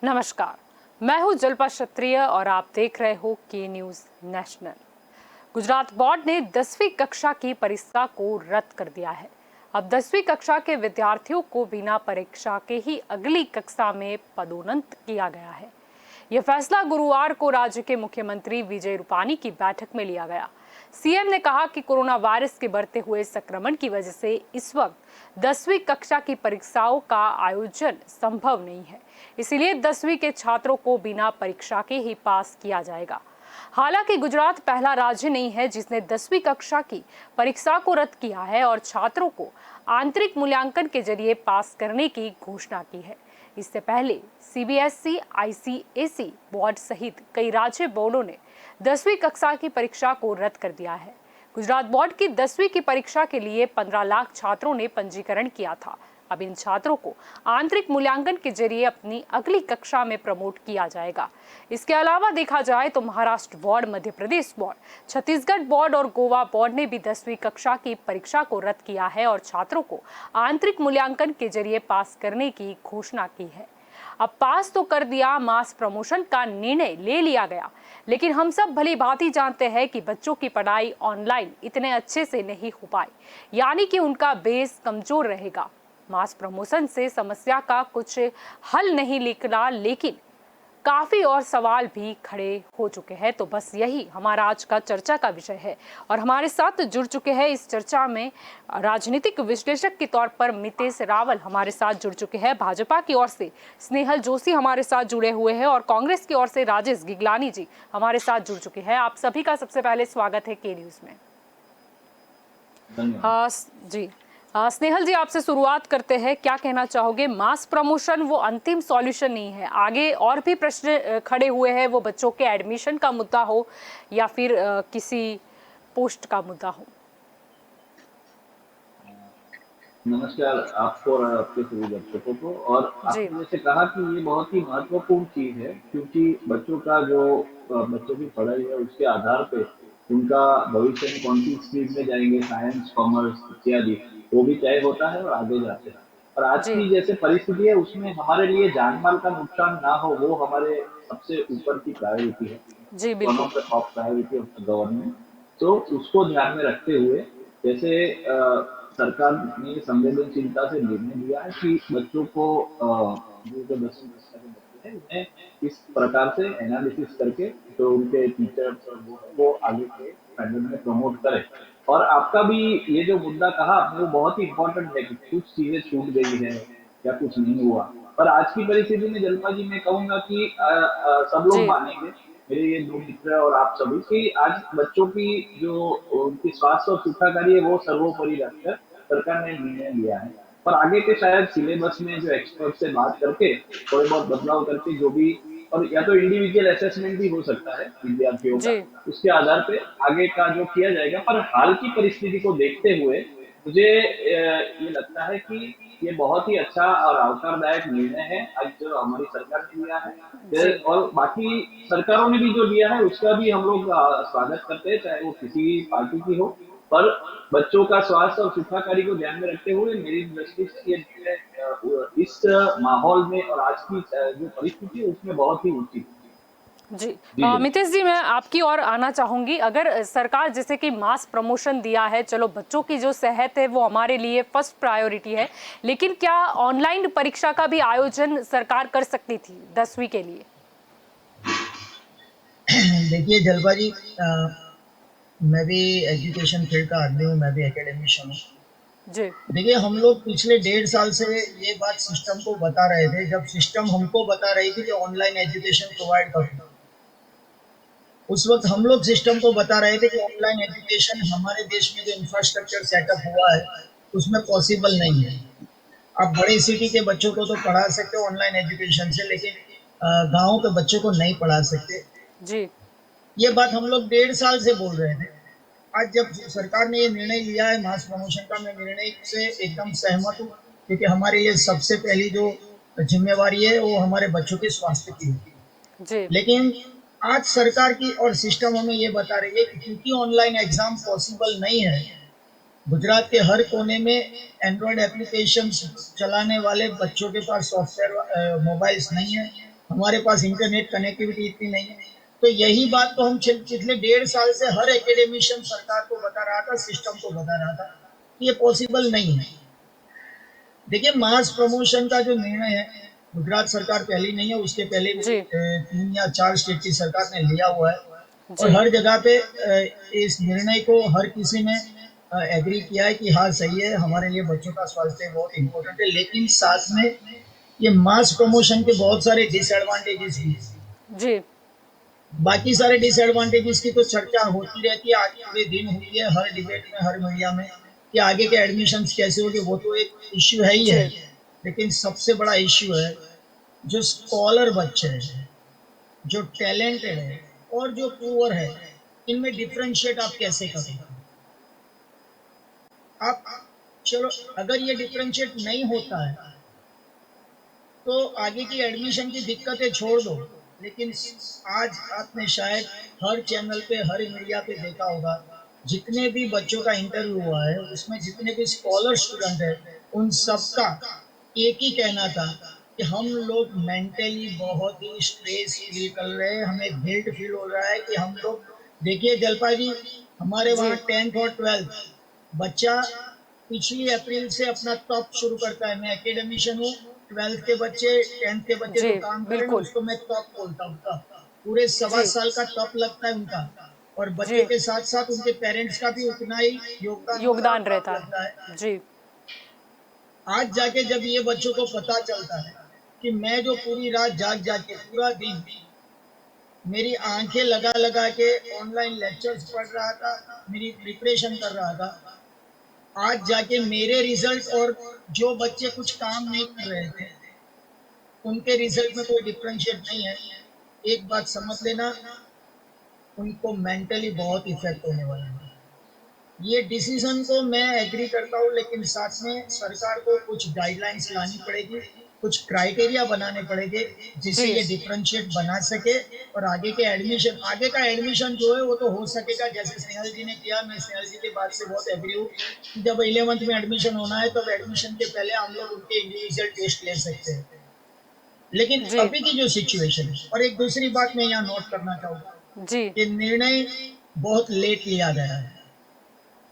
नमस्कार, मैं हूं जल्पा क्षत्रिय और आप देख रहे हो के न्यूज नेशनल। गुजरात बोर्ड ने 10वीं कक्षा की परीक्षा को रद्द कर दिया है। अब 10वीं कक्षा के विद्यार्थियों को बिना परीक्षा के ही अगली कक्षा में पदोन्नत किया गया है। यह फैसला गुरुवार को राज्य के मुख्यमंत्री विजय रूपानी की बैठक में लिया गया। सीएम ने कहा कि कोरोना वायरस के बढ़ते हुए संक्रमण की वजह से इस वक्त 10वीं कक्षा की परीक्षाओं का आयोजन संभव नहीं है, इसलिए 10वीं के छात्रों को बिना परीक्षा के ही पास किया जाएगा। हालांकि गुजरात पहला राज्य नहीं है जिसने 10वीं कक्षा की परीक्षा को रद्द किया है और छात्रों को आंतरिक मूल्यांकन के जरिए पास करने की घोषणा की है। इससे पहले सीबीएसई, आईसीएसई बोर्ड सहित कई राज्य बोर्डों ने 10वीं कक्षा की परीक्षा को रद्द कर दिया है। गुजरात बोर्ड की 10वीं की परीक्षा के लिए 15 लाख छात्रों ने पंजीकरण किया था। अब इन छात्रों को आंतरिक मूल्यांकन के जरिए अपनी अगली कक्षा में प्रमोट किया जाएगा। इसके अलावा देखा जाए तो Maharashtra board, Madhya Pradesh board, Chhattisgarh board और गोवा बोर्ड ने भी 10वीं कक्षा की परीक्षा को रद्द किया है और छात्रों को आंतरिक मूल्यांकन के जरिए पास करने की घोषणा की है। अब पास तो कर दिया, मास प्रमोशन का निर्णय ले लिया गया, लेकिन हम सब भली भांति जानते हैं कि बच्चों की पढ़ाई ऑनलाइन इतने अच्छे से नहीं हो पाई, यानी कि उनका बेस कमजोर रहेगा। मास प्रमोशन से समस्या का कुछ हल नहीं निकला, लेकिन काफी और सवाल भी खड़े हो चुके हैं। तो बस यही हमारा आज का चर्चा का विषय है और हमारे साथ जुड़ चुके हैं इस चर्चा में राजनीतिक विश्लेषक के तौर पर मितेश रावल हमारे साथ जुड़ चुके हैं। भाजपा की ओर से स्नेहल जोशी हमारे साथ जुड़े हुए हैं और कांग्रेस की ओर से राजेश गिगलानी जी हमारे साथ जुड़ चुके हैं। आप सभी का सबसे पहले स्वागत है के न्यूज में। जी स्नेहल जी, आपसे शुरुआत करते हैं। क्या कहना चाहोगे? मास प्रमोशन वो अंतिम सॉल्यूशन नहीं है, आगे और भी प्रश्न खड़े हुए हैं, वो बच्चों के एडमिशन का मुद्दा हो या फिर किसी पोस्ट का मुद्दा हो। नमस्कार आपको और आपके सभी दर्शकों को। और आपने जैसे कहा कि ये बहुत ही महत्वपूर्ण चीज है, क्योंकि बच्चों का जो बच्चों की पढ़ाई है उसके आधार पे उनका भविष्य में कौन सी स्ट्रीम में जाएंगे, साइंस, कॉमर्स इत्यादि, वो भी तय होता है और आगे जाते हैं। और आज की जैसे परिस्थिति है उसमें हमारे लिए जान माल का नुकसान ना हो, वो हमारे सबसे ऊपर की प्रायोरिटी है। जी one of the top priority of the government. तो उसको ध्यान में रखते हुए जैसे सरकार ने संवेदनशीलता से निर्णय लिया है कि बच्चों को जो 10वीं कक्षा के बच्चे हैं उन्हें इस प्रकार से एनालिसिस करके जो उनके टीचर्स और वो आगे के स्टैंडर्ड में प्रमोट करें। और आपका भी ये जो मुद्दा कहा आपने वो बहुत ही इम्पोर्टेंट है कि कुछ चीजें छूट गई है या कुछ नहीं हुआ। पर आज की परिस्थिति में जल्पा जी मैं कहूंगा कि सब लोग मानेंगे, मेरे ये दो मित्र और आप सभी, कि आज बच्चों की जो उनकी स्वास्थ्य और सुखाकारी है वो सर्वोपरि रखकर सरकार ने निर्णय लिया है। पर आगे के शायद सिलेबस में जो एक्सपर्ट से बात करके थोड़े बहुत बदलाव करके जो भी, और या तो इंडिविजुअल असेसमेंट भी हो सकता है विद्यार्थियों का, उसके आधार पे आगे का जो किया जाएगा। पर हाल की परिस्थिति को देखते हुए मुझे ये लगता है कि ये बहुत ही अच्छा और आवकारदायक निर्णय है आज जो हमारी सरकार ने लिया है। और बाकी सरकारों ने भी जो लिया है उसका भी हम लोग स्वागत करते हैं, चाहे वो किसी भी पार्टी की हो। पर बच्चों का स्वास्थ्य और सुखाकारी को ध्यान में रखते हुए मेरी दृष्टि से ये निर्णय इस माहौल में और आज की जो परिस्थिति है उसमें बहुत ही उचित। जी मितेश जी, मैं आपकी ओर आना चाहूंगी। अगर सरकार जैसे कि मास प्रमोशन दिया है, चलो बच्चों की जो सेहत है वो हमारे लिए फर्स्ट प्रायोरिटी है, लेकिन क्या ऑनलाइन परीक्षा का भी आयोजन सरकार कर सकती थी 10वीं के लिए? देखिए जलपा जी, मैं भी एजुकेशन फील्ड का आदमी हूँ, मैं भी एकेडमिशियन हूँ। देखिए हम लोग पिछले 1.5 साल से ये बात सिस्टम को बता रहे थे, जब सिस्टम हमको बता रही थी कि ऑनलाइन एजुकेशन प्रोवाइड करो, उस वक्त हम लोग सिस्टम को बता रहे थे कि ऑनलाइन एजुकेशन हमारे देश में जो इंफ्रास्ट्रक्चर सेटअप हुआ है उसमें पॉसिबल नहीं है। आप बड़े सिटी के बच्चों को तो पढ़ा सकते हो ऑनलाइन एजुकेशन से, लेकिन गाँव के बच्चों को नहीं पढ़ा सकते। जी, ये बात हम लोग 1.5 साल से बोल रहे थे। आज जब सरकार ने ये निर्णय लिया है मास प्रमोशन का, मैं निर्णय से एकदम सहमत हूँ, क्योंकि हमारे लिए सबसे पहली जो जिम्मेवारी है वो हमारे बच्चों के स्वास्थ्य की है। लेकिन आज सरकार की और सिस्टम हमें ये बता रही है कि क्योंकि ऑनलाइन एग्जाम पॉसिबल नहीं है, गुजरात के हर कोने में एंड्रॉयड एप्लीकेशन चलाने वाले बच्चों के पास सॉफ्टवेयर मोबाइल्स नहीं है, हमारे पास इंटरनेट कनेक्टिविटी इतनी नहीं है। तो यही बात तो हम पिछले 1.5 साल से हर एकेडमिशियन सरकार को बता रहा था, सिस्टम को बता रहा था कि ये पॉसिबल नहीं है। देखिए, मास प्रमोशन का जो निर्णय है, गुजरात सरकार पहली नहीं है, उसके पहले भी 3 या 4 स्टेट की सरकार ने लिया हुआ है और हर जगह पे इस निर्णय को हर किसी ने एग्री किया है कि हाँ सही है, हमारे लिए बच्चों का स्वास्थ्य बहुत इम्पोर्टेंट है। लेकिन साथ में ये मास प्रमोशन के बहुत सारे डिसएडवांटेजेस भी जी। बाकी सारे डिसएडवांटेजेस की तो चर्चा होती रहती है, आज पूरे दिन हुई है हर डिबेट में, हर मीडिया में, कि आगे के एडमिशन कैसे होंगे, वो तो एक इश्यू है ही है। लेकिन सबसे बड़ा इश्यू है जो स्कॉलर बच्चे हैं, जो टैलेंटेड है और जो पुअर है, इनमें डिफरेंशिएट आप कैसे करें? आप चलो, अगर ये डिफरेंशिएट नहीं होता है तो आगे की एडमिशन की दिक्कतें छोड़ दो। लेकिन आज आपने शायद हर चैनल पे, हर मीडिया पे देखा होगा, जितने भी बच्चों का इंटरव्यू हुआ है उसमें जितने भी स्कॉलर स्टूडेंट है, उन सबका एक ही कहना था कि हम लोग मेंटली बहुत ही स्ट्रेस फील कर रहे हैं, हमें गिल्ट फील हो रहा है कि हम लोग, देखिए जलपा जी, हमारे वहाँ 10th और 12th बच्चा पिछली अप्रैल से अपना टॉप शुरू करता है। मैं एकेडमिशियन हूँ, 12th के बच्चे, 10th के बच्चे जो काम कर रहे हैं उसको मैं टॉप बोलता हूँ। पूरे 1.25 साल का टॉप लगता है उनका, और बच्चे के साथ साथ उनके पेरेंट्स का भी उतना ही योगदान रहता है। जी। आज जाके जब ये बच्चों को पता चलता है कि मैं जो पूरी रात जाग जाग के, पूरा दिन मेरी आंखें लगा लगा के ऑनलाइन लेक्चर्स पढ़ रहा था, मेरी प्रिपरेशन कर रहा था, आज जाके मेरे रिजल्ट और जो बच्चे कुछ काम नहीं कर रहे थे उनके रिजल्ट में कोई डिफरेंशिएट नहीं है। एक बात समझ लेना, उनको मेंटली बहुत इफेक्ट होने वाला है। ये डिसीजन को मैं एग्री करता हूँ, लेकिन साथ में सरकार को कुछ गाइडलाइंस लानी पड़ेगी, कुछ क्राइटेरिया बनाने पड़ेंगे जिससे ये डिफरेंशिएट बना सके और आगे का एडमिशन जो है वो तो हो सकेगा जैसे स्नेहल जी ने किया। मैं स्नेहल जी की बात से बहुत एग्री हूँ। जब 11th में एडमिशन होना है तब एडमिशन के पहले हम लोग उनके इंडिविजुअल टेस्ट ले सकते हैं। लेकिन अभी की जो सिचुएशन है, और एक दूसरी बात मैं यहाँ नोट करना चाहूँगा कि निर्णय बहुत लेट लिया गया है।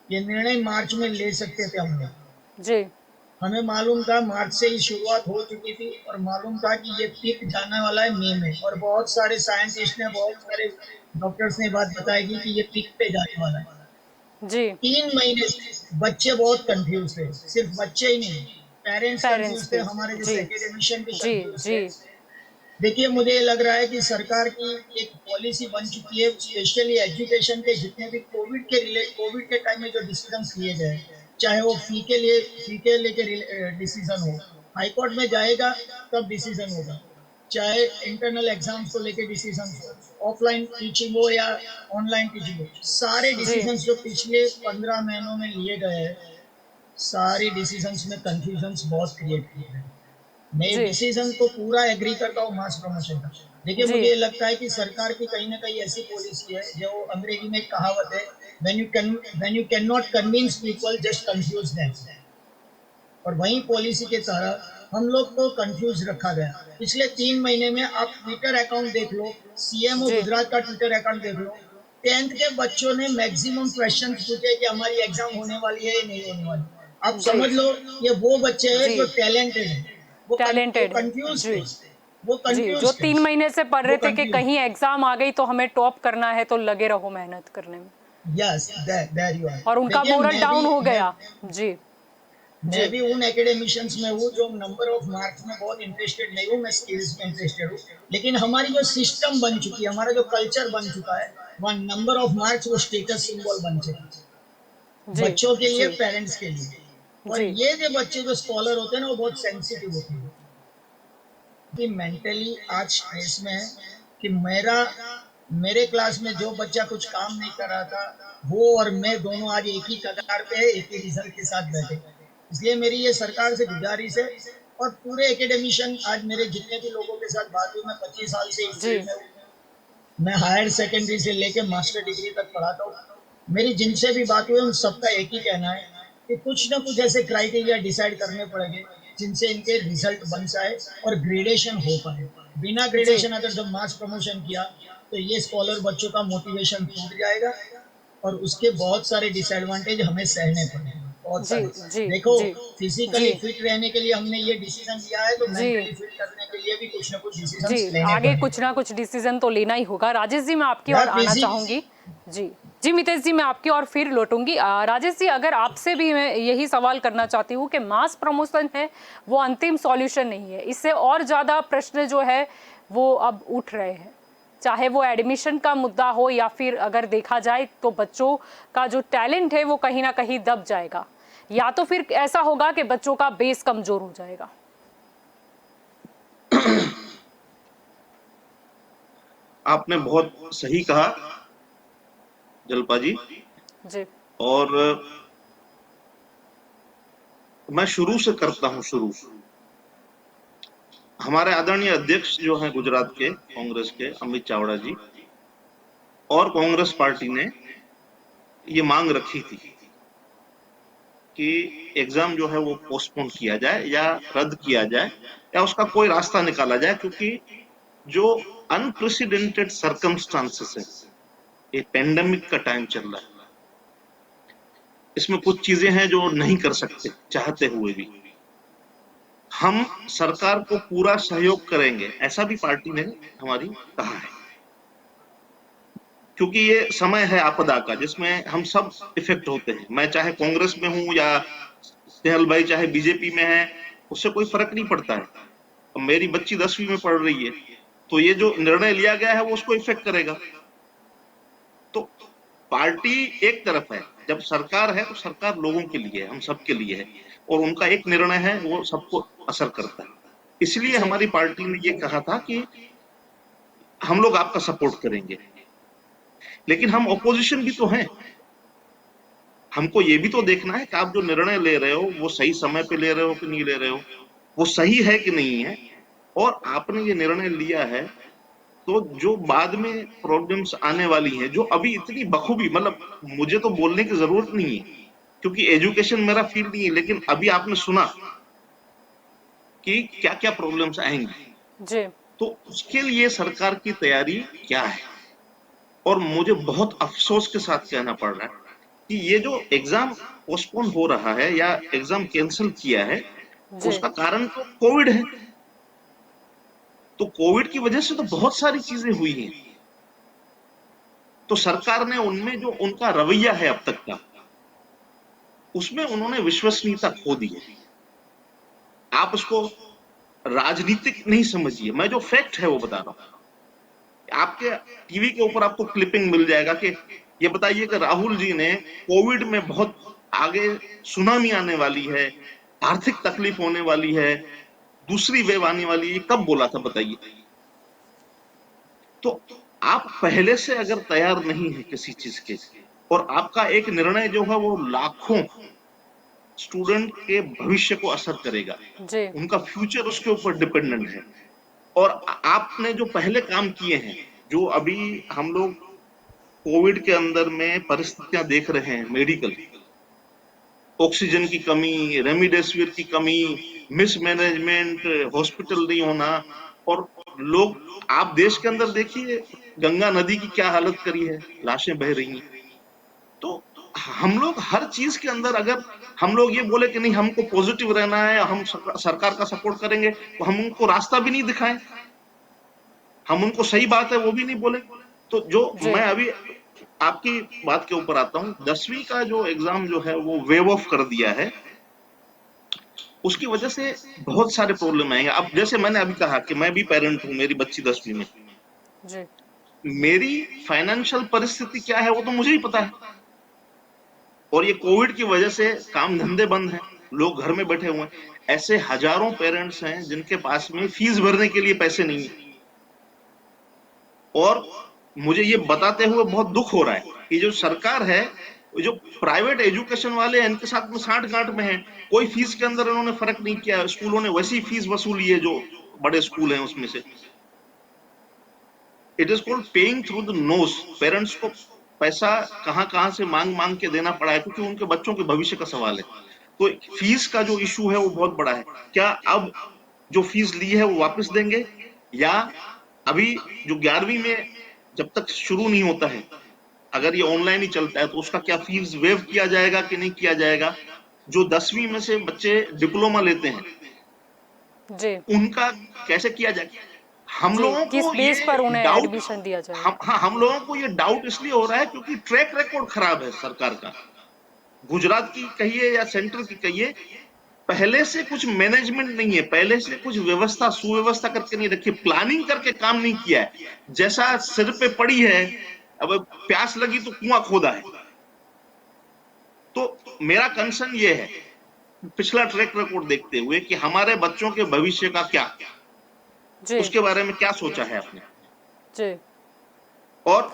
ये निर्णय मार्च में ले सकते थे हम लोग जी। हमें मालूम था, मार्च से ही शुरुआत हो चुकी थी और मालूम था कि ये पीक जाने वाला है मई में, और बहुत सारे साइंटिस्ट ने, बहुत सारे डॉक्टर्स ने बात बताई कि ये पीक पे जाने वाला है जी। 3 महीने से बच्चे बहुत कंफ्यूज थे, सिर्फ बच्चे ही नहीं, पेरेंट्स कंफ्यूज थे, हमारे जैसे एकेडमिशियन भी कंफ्यूज थे। देखिए, मुझे लग रहा है कि सरकार की एक पॉलिसी बन चुकी है, स्पेशली एजुकेशन के जितने भी कोविड के टाइम में जो डिसीजंस लिए गए, चाहे वो फी के लेके डिसीजन हो, हाई कोर्ट में जाएगा तब डिसीजन होगा, चाहे इंटरनल एग्जाम्स को लेके डिसीजन हो, ऑफलाइन टीचिंग हो या ऑनलाइन टीचिंग हो, सारे डिसीजंस जो पिछले 15 महीनों में लिए गए हैं, सारे डिसीजंस में कंफ्यूजन बहुत क्रिएट किए गए। मैं डिसीजन को पूरा एग्री करता हूँ मास प्रमोशन का। देखिए, मुझे लगता है कि सरकार की कहीं ना कहीं ऐसी पॉलिसी है, जो अंग्रेजी में कहावत है, when you cannot convince people, just confuse them। और वही पॉलिसी के तहत हम लोग को कंफ्यूज रखा गया। पिछले 3 महीने में आप ट्विटर अकाउंट देख लो, सीएमओ गुजरात का ट्विटर अकाउंट देख लो, 10th के बच्चों ने मैक्सिमम क्वेश्चन पूछे कि हमारी एग्जाम होने वाली है या नहीं होने वाली। आप समझ लो, ये वो बच्चे हैं जो टैलेंटेड है, वो कंफ्यूज थे, वो कंफ्यूज जो 3 महीने से पढ़ रहे थे कि कहीं एग्जाम आ गई तो हमें टॉप करना है, तो लगे रहो मेहनत करने में। Yes, there you are. और उनका मोरल डाउन हो गया जी। मैं भी उन एकेडमिशियंस में हूँ जो नंबर ऑफ मार्क्स में बहुत इंटरेस्टेड नहीं हूँ, मैं स्किल्स में इंटरेस्टेड हूँ। लेकिन हमारी जो सिस्टम बन चुकी है, हमारा जो कल्चर बन चुका है, वहाँ नंबर ऑफ मार्क्स वो स्टेटस सिंबल बन चुका है बच्चों के लिए, पेरेंट्स के लिए। और ये जो बच्चे जो स्कॉलर होते हैं ना, वो बहुत सेंसिटिव होते हैं कि मेंटली आज स्ट्रेस में है कि मेरे क्लास में जो बच्चा कुछ काम नहीं कर रहा था, वो और मैं दोनों आज एक ही कगार पे है, एक ही रिजल्ट के साथ बैठे। इसलिए मेरी ये सरकार से गुजारिश है, और पूरे एकेडमिशियन, आज मेरे जितने भी लोगों के साथ बात हुई, मैं 25 साल से इस फील्ड में हूँ, मैं हायर सेकेंडरी से लेके मास्टर डिग्री तक पढ़ाता हूँ। मेरी जिनसे भी बात हुई उन सबका एक ही कहना है कि कुछ ना कुछ ऐसे क्राइटेरिया डिसाइड करने पड़ेंगे जिनसे इनके रिजल्ट बन जाए और ग्रेडेशन हो पाए। बिना ग्रेडेशन अगर जब मास प्रमोशन किया तो ये स्कॉलर बच्चों का मोटिवेशन टूट जाएगा और उसके बहुत सारे डिसएडवांटेज हमें सहने पड़ेंगे, बहुत जी सारे। जी देखो, जी फिजिकली जी फिट रहने के लिए हमने ये डिसीजन लिया है, तो जी मेंटली फिट करने के लिए भी कुछ ना कुछ जी डिसीजंस लेने आगे कुछ पड़ेंगे ना कुछ डिसीजन तो लेना ही होगा। राजेश जी मैं आपकी ओर यार। आना बेसिक चाहूंगी। जी जी मितेश जी मैं आपकी ओर फिर लौटूंगी। राजेश जी अगर आपसे भी मैं यही सवाल करना चाहती हूँ कि मास प्रमोशन है वो अंतिम सॉल्यूशन नहीं है, इससे और ज़्यादा प्रश्न जो है वो अब उठ रहे हैं, चाहे वो एडमिशन का मुद्दा हो या फिर अगर देखा जाए तो बच्चों का जो टैलेंट है वो कहीं ना कहीं दब जाएगा, या तो फिर ऐसा होगा कि बच्चों का बेस कमजोर हो जाएगा। आपने बहुत सही कहा जल्पा जी। जी और मैं शुरू से करता हूं शुरू। हमारे आदरणीय अध्यक्ष जो हैं गुजरात के कांग्रेस के अमित चावड़ा जी और कांग्रेस पार्टी ने ये मांग रखी थी कि एग्जाम जो है वो पोस्टपोन किया जाए या रद्द किया जाए या उसका कोई रास्ता निकाला जाए, क्योंकि जो अनप्रेसिडेंटेड सर्कमस्टांसेस है, ये पेंडेमिक का टाइम चल रहा है, इसमें कुछ चीजें हैं जो नहीं कर सकते चाहते हुए भी। हम सरकार को पूरा सहयोग करेंगे, ऐसा भी पार्टी ने हमारी कहा है, क्योंकि ये समय है आपदा का जिसमें हम सब इफेक्ट होते हैं। मैं चाहे कांग्रेस में हूं या स्नेहल भाई चाहे बीजेपी में है, उससे कोई फर्क नहीं पड़ता है। अब मेरी बच्ची 10वीं में पढ़ रही है, तो ये जो निर्णय लिया गया है वो उसको इफेक्ट करेगा। तो पार्टी एक तरफ है, जब सरकार है तो सरकार लोगों के लिए है, हम सबके लिए है, और उनका एक निर्णय है वो सबको असर करता है। इसलिए जी हमारी पार्टी ने ये कहा था कि हम लोग आपका सपोर्ट करेंगे, लेकिन हम ऑपोजिशन भी तो हैं। हमको ये भी तो देखना है कि आप जो निर्णय ले रहे हो वो सही समय पे ले रहे हो कि नहीं ले रहे हो, वो सही है कि नहीं है। और आपने ये निर्णय लिया है तो जो बाद में प्रॉब्लम्स आने वाली हैं, जो अभी इतनी बखूबी, मतलब मुझे तो बोलने की जरूरत नहीं है क्योंकि एजुकेशन मेरा फील्ड नहीं है, लेकिन अभी आपने सुना कि क्या क्या प्रॉब्लम्स आएंगी, जी तो उसके लिए सरकार की तैयारी क्या है। और मुझे बहुत अफसोस के साथ कहना पड़ रहा है कि ये जो एग्जाम पोस्टपोन हो रहा है या एग्जाम कैंसिल किया है, जी उसका कारण तो कोविड है। तो कोविड की वजह से तो बहुत सारी चीजें हुई हैं, तो सरकार ने उनमें जो उनका रवैया है अब तक का, उसमें उन्होंने विश्वसनीयता खो दी है। आप उसको राजनीतिक नहीं समझिए, मैं जो फैक्ट है वो बता रहा हूं। आपके टीवी के ऊपर आपको क्लिपिंग मिल जाएगा कि ये बताइए कि राहुल जी ने कोविड में बहुत आगे सुनामी आने वाली है, आर्थिक तकलीफ होने वाली है, दूसरी वेव आने वाली है, कब बोला था बताइए। तो आप पहले से अगर तैयार नहीं है किसी चीज के, और आपका एक निर्णय जो है वो लाखों स्टूडेंट के भविष्य को असर करेगा, जी उनका फ्यूचर उसके ऊपर डिपेंडेंट है। और आपने जो पहले काम किए हैं, जो अभी हम लोग कोविड के अंदर में परिस्थितियां देख रहे हैं, मेडिकल ऑक्सीजन की कमी, रेमडेसिविर की कमी, मिसमैनेजमेंट, हॉस्पिटल नहीं होना, और लोग, आप देश के अंदर देखिए गंगा नदी की क्या हालत करी है, लाशें बह रही हैं। तो हम लोग हर चीज के अंदर, अगर हम लोग ये बोले कि नहीं हमको पॉजिटिव रहना है, हम सरकार का सपोर्ट करेंगे, तो हम उनको रास्ता भी नहीं दिखाएं, हम उनको सही बात है वो भी नहीं बोले। तो जो जी मैं अभी आपकी बात के ऊपर आता हूं, 10वीं का जो एग्जाम जो है वो वेव ऑफ कर दिया है, उसकी वजह से बहुत सारे प्रॉब्लम आएंगे। अब जैसे मैंने अभी कहा कि मैं भी पेरेंट हूं, मेरी बच्ची 10वीं में, जी मेरी फाइनेंशियल परिस्थिति क्या है वो तो मुझे ही पता है। और ये कोविड की वजह से काम धंधे बंद हैं, लोग घर में बैठे हुए हैं। ऐसे हजारों पेरेंट्स हैं जिनके पास में फीस भरने के लिए पैसे नहीं है। और मुझे ये बताते हुए बहुत दुख हो रहा है कि जो सरकार है, जो प्राइवेट एजुकेशन वाले हैं, इनके साथ में साठ गांठ में है, कोई फीस के अंदर इन्होंने फर्क नहीं किया, स्कूलों ने वैसी फीस वसूली है जो बड़े स्कूल हैं उसमें से। It is called paying through the nose. Parents को पैसा कहां कहां से मांग मांग के देना पड़ा है, क्योंकि उनके बच्चों के भविष्य का सवाल है। तो फीस का जो इशू है वो बहुत बड़ा है। क्या अब जो फीस ली है वो वापस देंगे, या अभी जो 11वीं में जब तक शुरू नहीं होता है, अगर ये ऑनलाइन ही चलता है तो उसका क्या फीस वेव किया जाएगा कि नहीं किया जाएगा? जो 10वीं में से बच्चे डिप्लोमा लेते हैं जी उनका कैसे किया जाए? हम जी, लोगों किस को बेस पर ये उन्हें डाउट एडमिशन दिया जाएगा? हम लोगों को ये डाउट इसलिए हो रहा है क्योंकि ट्रैक रिकॉर्ड खराब है सरकार का। गुजरात की कहिए या सेंटर की कहिए, पहले से कुछ मैनेजमेंट नहीं है, पहले से कुछ व्यवस्था सुव्यवस्था करके नहीं रखी, प्लानिंग करके काम नहीं किया है। जैसा सिर पे पड़ी है, अब प्यास लगी तो कुआं खोदा है। तो मेरा कंसर्न ये है, पिछला ट्रैक रिकॉर्ड देखते हुए, कि हमारे बच्चों के भविष्य का क्या, जी उसके बारे में क्या सोचा है आपने? जी और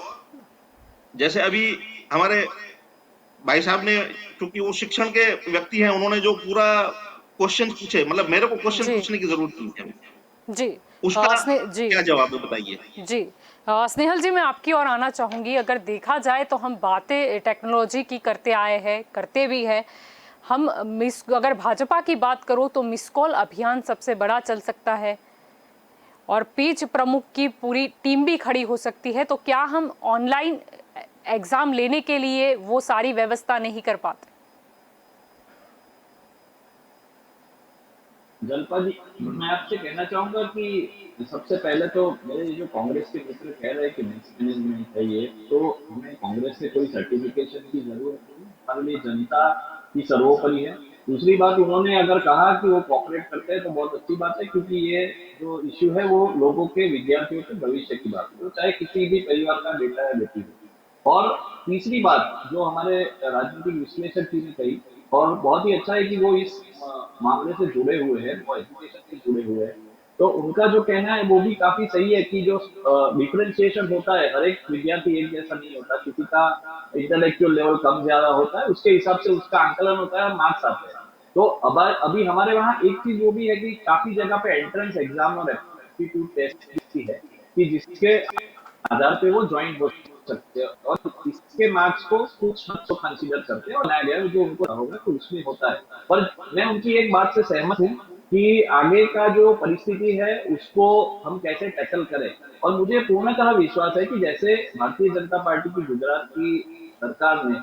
जैसे अभी हमारे भाई साहब ने, क्योंकि वो शिक्षण के व्यक्ति हैं, उन्होंने जो पूरा क्वेश्चन पूछे, मतलब मेरे को क्वेश्चन जी पूछने की जरूरत नहीं है, जी उसका जी क्या जवाब है बताइए? जी स्नेहल जी, मैं आपकी ओर आना चाहूंगी। अगर देखा जाए तो हम बातें टेक्नोलॉजी की करते आए हैं, करते भी हैं। हम अगर भाजपा की बात करो तो मिस कॉल अभियान सबसे बड़ा चल सकता है और पेज प्रमुख की पूरी टीम भी खड़ी हो सकती है। तो क्या हम ऑनलाइन एग्जाम लेने के लिए वो सारी व्यवस्था नहीं कर पाते? जलपा जी, मैं आपसे कहना चाहूंगा कि सबसे पहले तो मेरे जो कांग्रेस के मित्र कह रहे हैं कि मिसमैनेजमेंट है ये, तो हमें कांग्रेस से कोई सर्टिफिकेशन की जरूरत नहीं, हमारे लिए जनता की सर्वोपरि है। दूसरी बात, उन्होंने अगर कहा कि वो कॉपरेट करते हैं तो बहुत अच्छी बात है, क्योंकि ये जो इश्यू है वो लोगों के, विद्यार्थियों के भविष्य की बात है, तो चाहे किसी भी परिवार का बेटा या बेटी हो। और तीसरी बात जो हमारे राजनीतिक विश्लेषक जी ने कही, और बहुत ही अच्छा है कि वो इस मामले से जुड़े हुए हैं, वो एजुकेशन से जुड़े हुए हैं, तो उनका जो कहना है वो भी काफी सही है कि जो डिफरेंशिएशन होता है, हर एक विद्यार्थी एक जैसा नहीं होता, किसी का इंटेलेक्चुअल लेवल कम ज्यादा होता है, उसके हिसाब से उसका आंकलन होता है और मार्क्स आते हैं। तो अब अभी हमारे वहाँ एक चीज वो भी है कि काफी जगह पे एंट्रेंस एग्जाम और एप्टीट्यूड टेस्ट भी है, कि जिसके आधार पे वो ज्वाइन हो सकते हैं, और इसके मार्क्स को कुछ हद तक कंसीडर करते हैं और बनाया गया है, जो उनको होगा तो उसमें होता है। पर मैं उनकी एक बात से सहमत हूँ कि आगे का जो परिस्थिति है उसको हम कैसे टैकल करें। और मुझे पूर्णतः विश्वास है कि जैसे भारतीय जनता पार्टी की गुजरात की सरकार ने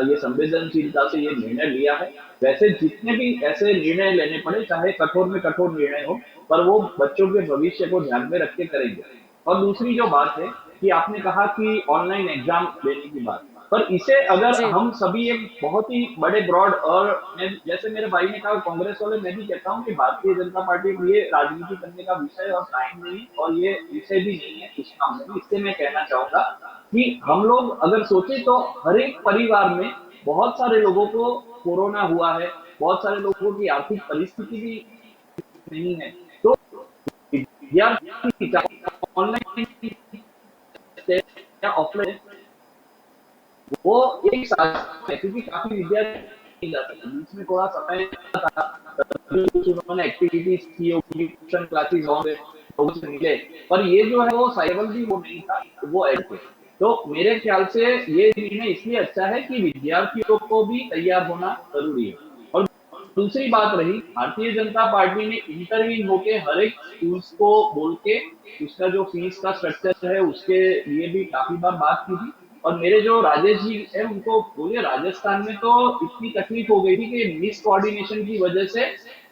ये संवेदनशीलता से ये निर्णय लिया है, वैसे जितने भी ऐसे निर्णय लेने पड़े, चाहे कठोर में कठोर निर्णय हो, पर वो बच्चों के भविष्य को ध्यान में रख के करेंगे। और दूसरी जो बात है कि आपने कहा कि ऑनलाइन एग्जाम लेने की बात, पर इसे अगर जी हम सभी एक बहुत ही बड़े ब्रॉड, और मैं जैसे मेरे भाई ने कहा कांग्रेस वाले, मैं भी कहता हूँ कि भारतीय जनता पार्टी को ये राजनीति करने का विषय और टाइम नहीं, और ये विषय भी नहीं है इस मामले में। इससे मैं कहना चाहूंगा कि हम लोग अगर सोचे तो हर एक परिवार में बहुत सारे लोगों को कोरोना हुआ है, बहुत सारे लोगों की आर्थिक परिस्थिति भी नहीं है, तो विद्यार्थी ऑनलाइन या ऑफलाइन, वो एक साथ है, क्योंकि काफी विद्यार्थी नहीं जा सकते, बीच में थोड़ा समय था, कुछ उन्होंने एक्टिविटीज की होगी, ट्यूशन क्लासेस होंगे, लोगों से मिले, पर ये जो है वो साइबल भी वो नहीं था, वो ऐड थे। तो मेरे ख्याल से ये निर्णय इसलिए अच्छा है कि विद्यार्थियों को भी तैयार होना जरूरी है। और दूसरी बात रही, भारतीय जनता पार्टी ने इंटरव्यू होके हर एक स्कूल्स को बोल के उसका जो फीस का स्ट्रक्चर है उसके लिए भी काफी बार बात की थी। और मेरे जो राजेश जी है उनको बोलिए, राजस्थान में तो इतनी तकलीफ हो गई थी कि मिस कोऑर्डिनेशन की वजह से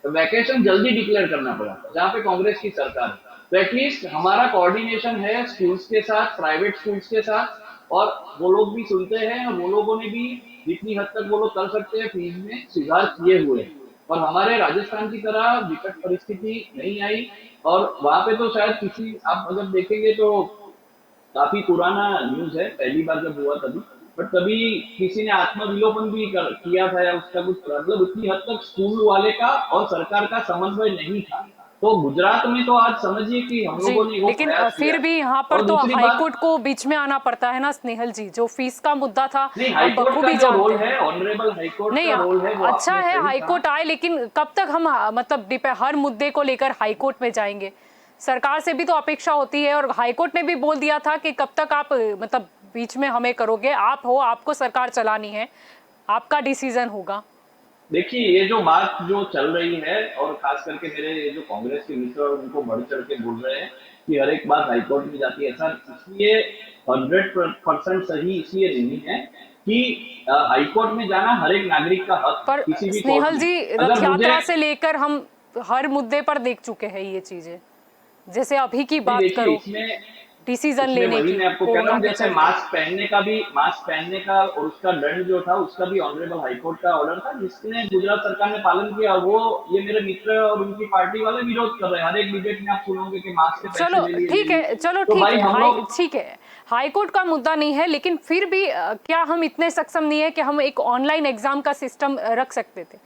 वैकेशन जल्दी डिक्लेयर करना पड़ा था, जहाँ पे कांग्रेस की सरकार है। तो एटलीस्ट हमारा कोऑर्डिनेशन है स्कूल्स के साथ, प्राइवेट स्कूल्स के साथ, और वो लोग भी सुनते हैं, और वो लोगों ने भी जितनी हद तक वो लोग कर सकते हैं फीस में सुधार किए हुए हैं। और हमारे राजस्थान की तरह विकट परिस्थिति नहीं आई, और वहां पे तो शायद किसी, आप अगर देखेंगे तो काफी पुराना न्यूज है, पहली बार जब हुआ तभी, बट तभी किसी ने आत्मविलोपन भी किया था, या उसका कुछ, मतलब उतनी हद तक स्कूल वाले का और सरकार का समन्वय नहीं था। तो गुजरात में तो आज समझिए कि हम जी, लोगों ने वो लेकिन प्रयास किया। फिर भी यहाँ पर और तो दूसरी बात, हाईकोर्ट को बीच में आना पड़ता है ना स्नेहल जी, जो फीस का मुद्दा था नहीं, हम हाईकोर्ट का बखूबी जो जानते रोल हैं। है, ऑनरेबल हाईकोर्ट नहीं, का रोल है, वो अच्छा आपने है सही हाईकोर्ट कहा। आए, लेकिन कब तक हम मतलब हर मुद्दे को लेकर हाईकोर्ट में जाएंगे? सरकार से भी तो अपेक्षा होती है, और हाईकोर्ट ने भी बोल दिया था कि कब तक आप मतलब बीच में हमें करोगे, आप हो, आपको सरकार चलानी है, आपका डिसीजन होगा। देखिए, ये जो बात जो चल रही है और खास करके मेरे ये जो कांग्रेस के मित्र और उनको बढ़ चढ़ के बोल रहे हैं कि हर एक बात हाईकोर्ट में जाती है, ऐसा इसलिए 100% सही इसलिए नहीं है कि हाईकोर्ट में जाना हर एक नागरिक का हक पर किसी भी कोर्ट स्नेहल में। जी, अगर रथ मुझे यात्रा से लेकर हम हर मुद्दे पर देख चुके हैं ये चीजें। जैसे अभी की नहीं, बात देखिए करो इसमें डिसीजन इसमें लेने वही की मैं आपको कह रहा कोरोना हूँ, के जैसे चलते। मास्क पहनने का और उसका दंड जो था उसका भी ऑनरेबल हाईकोर्ट का ऑर्डर था जिसने गुजरात सरकार ने पालन किया। वो ये मेरे मित्र और उनकी पार्टी वाले विरोध कर रहे हैं। हर एक डिबेट में आप सुनोगे कि मास्क के पैसे चलो ले लिए ले ठीक है, लिए। चलो तो ठीक भाई है, हम हाई लोग ठीक है, हाईकोर्ट का मुद्दा नहीं है, लेकिन फिर भी क्या हम इतने सक्षम नहीं है कि हम एक ऑनलाइन एग्जाम का सिस्टम रख सकते थे?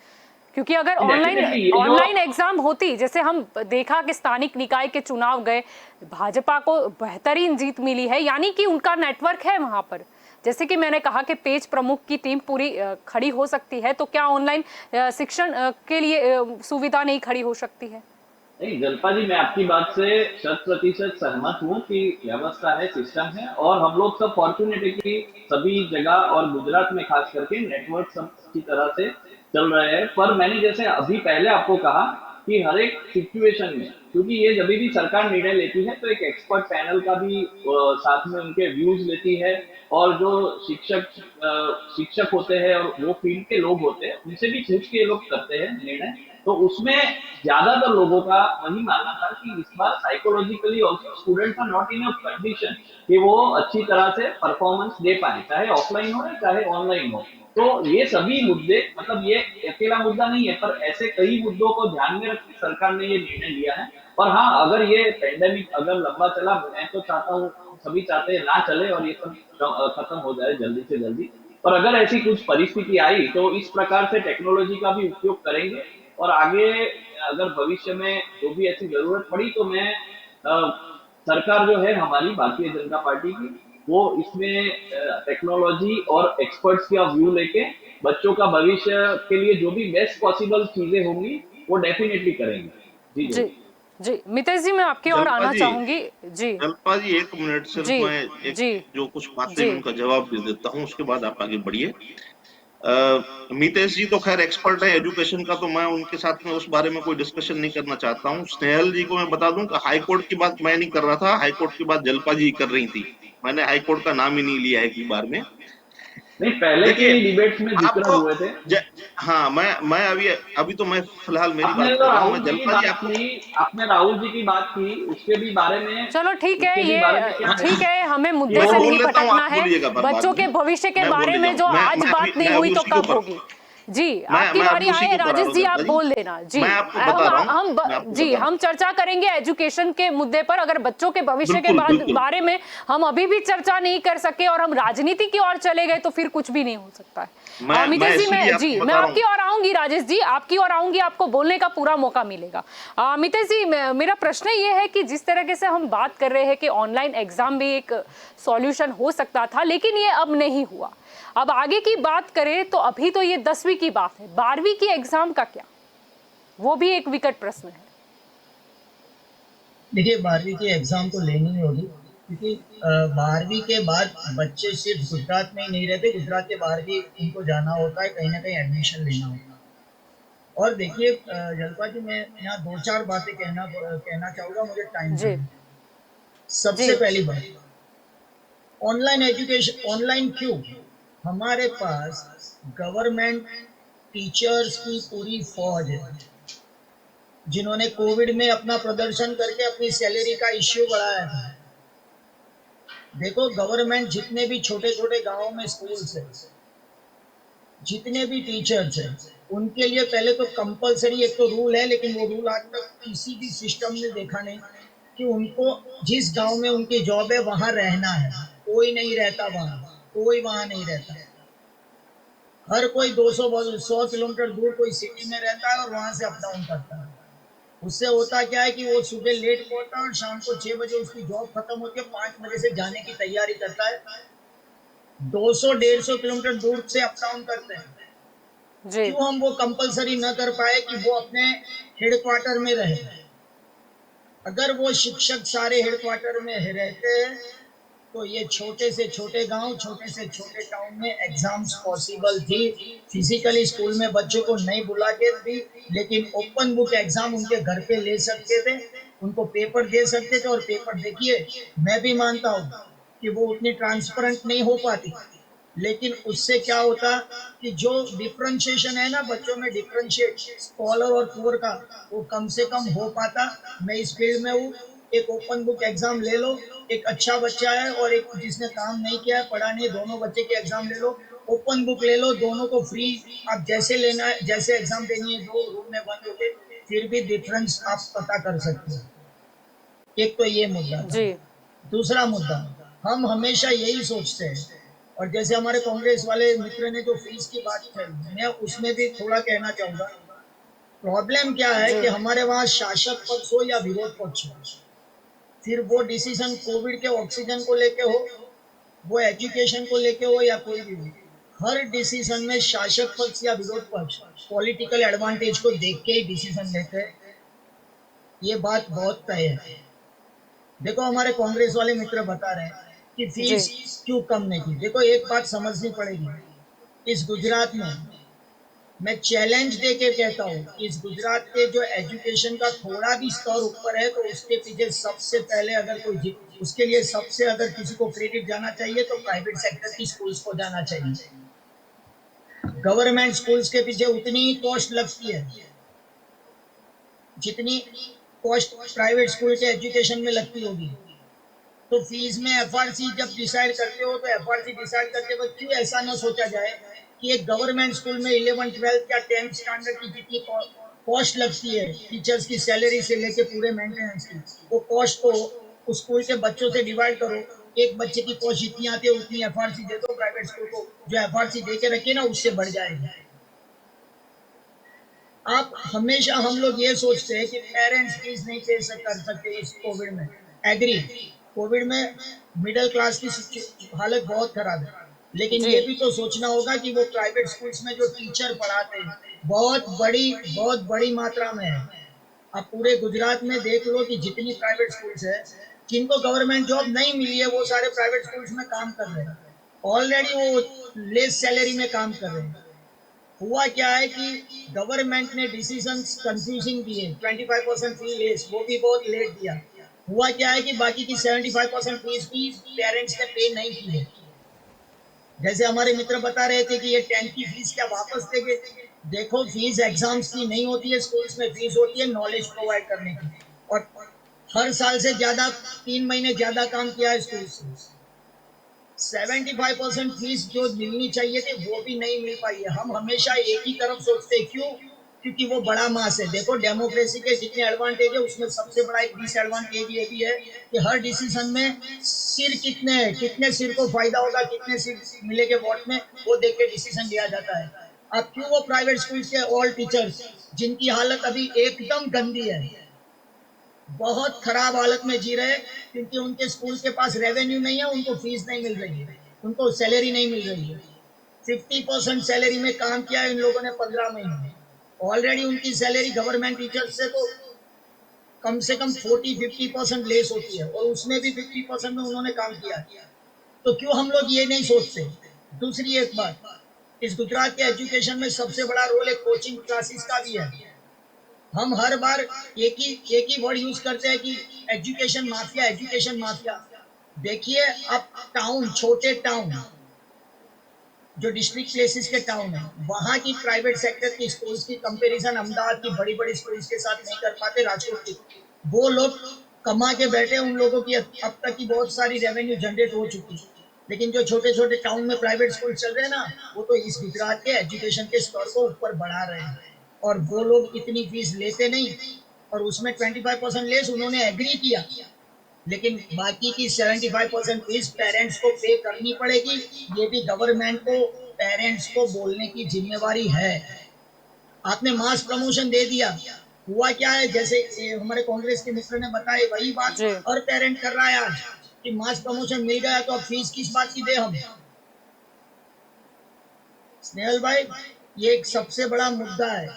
क्योंकि अगर ऑनलाइन डेफिनेटली ये जो ऑनलाइन एग्जाम होती, जैसे हम देखा कि स्थानिक निकाय के चुनाव गए, भाजपा को बेहतरीन जीत मिली है, यानी कि उनका नेटवर्क है वहां पर। जैसे कि मैंने कहा कि पेज प्रमुख की टीम पूरी खड़ी हो सकती है, तो क्या ऑनलाइन शिक्षण के लिए सुविधा नहीं खड़ी हो सकती है? नहीं जल्पा जी, मैं आपकी बात से 100% सहमत हूँ कि व्यवस्था है, सिस्टम है और हम लोग सब फॉर्चुनेट है कि सभी जगह और गुजरात में खास करके नेटवर्क सब अच्छी तरह से चल रहे हैं। पर मैंने जैसे अभी पहले आपको कहा कि हर एक सिचुएशन में, क्योंकि ये जब भी सरकार निर्णय लेती है तो एक एक्सपर्ट पैनल का भी साथ में उनके व्यूज लेती है और जो शिक्षक होते हैं और वो फील्ड के लोग होते हैं उनसे भी पूछ के ये लोग करते हैं निर्णय। तो उसमें ज्यादातर लोगों का वही मानना था कि इस बार psychologically also students are not in a condition कि वो अच्छी तरह से परफॉर्मेंस दे पाए, चाहे ऑफलाइन हो चाहे ऑनलाइन हो। तो ये सभी मुद्दे, मतलब ये अकेला मुद्दा नहीं है, पर ऐसे कई मुद्दों को ध्यान में रख सरकार ने ये निर्णय लिया है। और हाँ, अगर ये पेंडेमिक अगर लंबा चला, मैं तो चाहता हूँ, सभी चाहते हैं ना चले और ये सब खत्म हो जाए जल्दी से जल्दी। पर अगर ऐसी कुछ परिस्थिति आई तो इस प्रकार से टेक्नोलॉजी का भी उपयोग करेंगे और आगे अगर भविष्य में जो भी ऐसी जरूरत पड़ी तो मैं सरकार जो है हमारी भारतीय जनता पार्टी की, वो इसमें टेक्नोलॉजी और एक्सपर्ट्स का व्यू लेके बच्चों का भविष्य के लिए जो भी बेस्ट पॉसिबल चीजें होंगी वो डेफिनेटली करेंगे। जी जी जल्दी। जी, मितेश जी, मैं आपकी ओर जल्पा आना जी, चाहूंगी। जी जल्पा जी, एक मिनट सिर्फ जी मैं एक जी जो कुछ बातें जी उनका जवाब दे देता हूँ, उसके बाद आप आगे बढ़िए। मितेश जी तो खैर एक्सपर्ट है एजुकेशन का, तो मैं उनके साथ में उस बारे में कोई डिस्कशन नहीं करना चाहता हूँ। स्नेहल जी को मैं बता दूं कि हाई कोर्ट की बात मैं नहीं कर रहा था, हाई कोर्ट की बात जल्पा जी कर रही थी। मैंने हाई कोर्ट का नाम ही नहीं लिया है एक भी बार में। नहीं, पहले की देखिए, डिबेट्स में जिक्र आपको हुए थे। ज, हाँ, मैं अभी अभी तो मैं फिलहाल मेरी आपने बात तो कर रहा हूँ। मैं राहुल जी की जल्पा जी बात आपको की, आपने राहुल जी की बात की, चलो ठीक है, उसके भी बारे में क्या ये है ठीक है, हमें कि मुद्दे मैं से वो बोल नहीं लेता हूँ, भटकना आप है। बोलिएगा पर बाद बच्चों के में भविष्य के मैं बोल बारे लेता में जो हूँ। आज बात नहीं मैं हुई अभी तो उसी को कब कर होगी? जी, मैं आपकी मैं बारी अभी उसी आए को करा राजेश रहा हूँ जी, आप जल्पा जी। बोल लेना। जी, मैं आपको बता रहा हूँ, मैं आपको जी बता रहा हम चर्चा करेंगे एजुकेशन के मुद्दे पर। अगर बच्चों के हूँ। भविष्य के बिल्कुल बिल्कुल। बारे में हम अभी भी चर्चा नहीं कर सके और हम राजनीति की ओर चले गए तो फिर कुछ भी नहीं हो सकता है। मैं मितेश जी, इसीलिए जी आपको मैं बता रहा आपकी हूँ। ओर आऊंगी, राजेश जी आपकी ओर आऊंगी, आपको बोलने का पूरा मौका मिलेगा। मितेश जी, मेरा प्रश्न ये है कि जिस तरीके से हम बात कर रहे हैं कि ऑनलाइन एग्जाम भी एक सॉल्यूशन हो सकता था, लेकिन ये अब नहीं हुआ। अब आगे की बात करें तो अभी तो ये 10वीं की बात है, 12वीं की एग्जाम का क्या? वो भी एक विकट प्रश्न है। देखिए 12वीं की एग्ज़ाम तो लेनी ही होगी क्योंकि 12वीं के बाद बच्चे सिर्फ गुजरात में ही नहीं रहते, गुजरात के बाहर भी उनको जाना होता है, कहीं ना कहीं एडमिशन लेना होता है। और देखिए जल्पा जी, मैं यहाँ दो चार बातें कहना चाहूँगा, मुझे टाइम जी दें। जी सबसे पहली बात, ऑनलाइन एजुकेशन ऑनलाइन क्यों? हमारे पास गवर्नमेंट टीचर्स की पूरी फौज है जिन्होंने कोविड में अपना प्रदर्शन करके अपनी सैलरी का इश्यू बढ़ाया था। देखो, गवर्नमेंट जितने भी छोटे छोटे गांवों में स्कूल्स है, जितने भी टीचर्स हैं, उनके लिए पहले तो कंपलसरी एक तो रूल है, लेकिन वो रूल आज तक किसी भी सिस्टम ने देखा नहीं कि उनको जिस गांव में उनकी जॉब है वहां रहना है। कोई नहीं रहता वहां, कोई वहां नहीं रहता। हर कोई 200-100 किलोमीटर दूर कोई सिटी में रहता है और वहां से अप डाउन करता है। उससे होता क्या है कि वो सुबह लेट पहुंचता है और शाम को 6 बजे उसकी जॉब खत्म होती है, 5 बजे से जाने की तैयारी करता है। 200-150 किलोमीटर दूर से अप डाउन करते हैं। जी क्यों हम वो कंपलसरी न कर पाए कि वो अपने हेडक्वार्टर में रहे? अगर वो शिक्षक सारे हेडक्वार्टर में रहते तो ये छोटे से छोटे गांव, छोटे से छोटे टाउन में एग्जाम्स पॉसिबल थी। फिजिकली स्कूल में बच्चों को नहीं बुला के भी, लेकिन ओपन बुक एग्जाम उनके घर पे ले सकते थे, उनको पेपर दे सकते थे। और पेपर देखिए, मैं भी मानता हूँ कि वो उतनी ट्रांसपेरेंट नहीं हो पाती, लेकिन उससे क्या होता कि जो डिफरेंशिएशन है ना बच्चों में, डिफरेंशिएट स्कॉलर और पुअर का, वो कम से कम हो पाता। मैं इस फील्ड में हूँ, एक ओपन बुक एग्जाम ले लो, एक अच्छा बच्चा है और एक जिसने काम नहीं किया है, पढ़ा नहीं, दोनों बच्चे के एग्जाम ले लो, ओपन बुक ले लो, दोनों को फ्री। आप जैसे लेना है, जैसे एग्जाम देनी है, दो रूम में बंद होके, फिर भी डिफरेंस आप पता कर सकते हो। एक तो ये मुद्दा था। जी दूसरा मुद्दा, हम हमेशा यही सोचते हैं, और जैसे हमारे कांग्रेस वाले मित्र ने जो फीस की बात कही, मैं उसमें भी थोड़ा कहना चाहूंगा। प्रॉब्लम क्या है जी कि हमारे वहां शासक पक्ष हो या विरोध पक्ष हो, फिर वो डिसीजन कोविड के ऑक्सीजन को लेके हो, वो एजुकेशन को लेके हो या कोई भी हो, हर डिसीजन में शासक पक्ष या विरोध पक्ष पॉलिटिकल एडवांटेज को देख के ही डिसीजन लेते हैं। ये बात बहुत तय है। देखो, हमारे कांग्रेस वाले मित्र बता रहे हैं कि जी फीस क्यों कम नहीं की। देखो, एक बात समझनी पड़ेगी, इस गुजरात में मैं चैलेंज दे के कहता हूँ, इस गुजरात के जो एजुकेशन का थोड़ा भी स्तर ऊपर है, तो उसके पीछे सबसे पहले अगर कोई, उसके लिए सबसे अगर किसी को क्रेडिट जाना चाहिए तो प्राइवेट सेक्टर की स्कूल्स को जाना चाहिए। गवर्नमेंट स्कूल्स के पीछे उतनी ही कॉस्ट लगती है जितनी कॉस्ट प्राइवेट स्कूल के एजुकेशन में लगती होगी। तो फीस में एफआरसी जब डिसाइड करते हो, तो एफआरसी डिसाइड करते वक्त क्यों ऐसा ना सोचा जाए कि एक गवर्नमेंट स्कूल में 11, 12 या 10th स्टैंडर्ड की जितनी कॉस्ट लगती है, टीचर्स की सैलरी से लेके पूरे मेंटेनेंस की, वो कॉस्ट को उस स्कूल के बच्चों से डिवाइड करो। एक बच्चे की कॉस्ट जितनी आती है उतनी एफआरसी दे दो प्राइवेट स्कूल को, जो एफआरसी दे के रखी ना उससे बढ़ जाएगी। आप हमेशा, हम लोग ये सोचते हैं कि पेरेंट्स फीस नहीं पे कर सकते इस कोविड में। एग्री, कोविड में मिडिल क्लास की हालत बहुत खराब है, लेकिन जी ये भी तो सोचना होगा कि वो प्राइवेट स्कूल्स में जो टीचर पढ़ाते हैं बहुत बड़ी मात्रा में है। आप पूरे गुजरात में देख लो कि जितनी प्राइवेट स्कूल्स है, जिनको गवर्नमेंट जॉब नहीं मिली है, वो सारे प्राइवेट स्कूल्स में काम कर रहे हैं। ऑलरेडी वो लेस सैलरी में काम कर रहे हैं। हुआ क्या है कि गवर्नमेंट ने डिसीजन कंफ्यूजिंग दिए, 25% फी लेस, वो भी बहुत लेट दिया। हुआ क्या है कि बाकी की 75% फीस भी पेरेंट्स ने पे नहीं की है। जैसे हमारे मित्र बता रहे थे कि ये 10th की फीस क्या वापस देंगे। देखो, फीस एग्जाम्स की नहीं होती है स्कूल्स में, फीस होती है नॉलेज प्रोवाइड करने की। और हर साल से ज्यादा, 3 महीने ज्यादा काम किया है स्कूल से। 75% फीस जो मिलनी चाहिए थी वो भी नहीं मिल पाई है। हम हमेशा एक ही तरफ सोचते हैं, क्यों? क्योंकि वो बड़ा मास है। देखो, डेमोक्रेसी के जितने एडवांटेज है उसमें सबसे बड़ा एक डिसएडवांटेज ये भी है कि हर डिसीजन में सिर कितने हैं, कितने सिर को फायदा होगा, कितने सिर मिलेंगे वोट में, वो देख के डिसीजन लिया जाता है। अब क्यों वो प्राइवेट स्कूल के ऑल टीचर्स, जिनकी हालत अभी एकदम गंदी है, बहुत खराब हालत में जी रहे हैं, क्योंकि उनके स्कूल के पास रेवेन्यू नहीं है, उनको फीस नहीं मिल रही है, उनको सैलरी नहीं मिल रही है। 50% सैलरी में काम किया है इन लोगों ने 15 महीने। ऑलरेडी उनकी सैलरी गवर्नमेंट टीचर्स से तो कम से कम 40-50% लेस होती है, और उसमें भी 50% में उन्होंने काम किया है। तो क्यों हम लोग ये नहीं सोचते? दूसरी एक बात, इस गुजरात के एजुकेशन में सबसे बड़ा रोल एक कोचिंग क्लासेस का भी है। हम हर बार एक ही वर्ड यूज करते हैं कि एजुकेशन माफिया, एजुकेशन माफिया। देखिए, अब टाउन, छोटे टाउन, जो डिस्ट्रिक्ट प्लेसेस के टाउन है, वहां की प्राइवेट सेक्टर की स्कूल्स की कंपैरिजन अहमदाबाद की बड़ी बड़ी स्कूल्स के साथ नहीं कर पाते, राजकोट की। वो लोग कमा के बैठे, उन लोगों की अब तक की बहुत सारी रेवेन्यू जनरेट हो चुकी है। लेकिन जो छोटे छोटे टाउन में प्राइवेट स्कूल चल रहे हैं ना, वो तो इस गुजरात के एजुकेशन के स्तर को ऊपर बढ़ा रहे हैं। और वो लोग इतनी फीस लेते नहीं, और उसमें 25% लेस उन्होंने एग्री किया, लेकिन बाकी की 75% फीस पेरेंट्स को पे करनी पड़ेगी। ये भी गवर्नमेंट को, पेरेंट्स को बोलने की जिम्मेवारी है। आपने मास प्रमोशन दे दिया, हुआ क्या है, जैसे हमारे कांग्रेस के मित्र ने बताया, वही बात जी हर पेरेंट कर रहा है आज कि मास प्रमोशन मिल गया तो अब फीस किस बात की दे हम। स्नेहल भाई, ये एक सबसे बड़ा मुद्दा है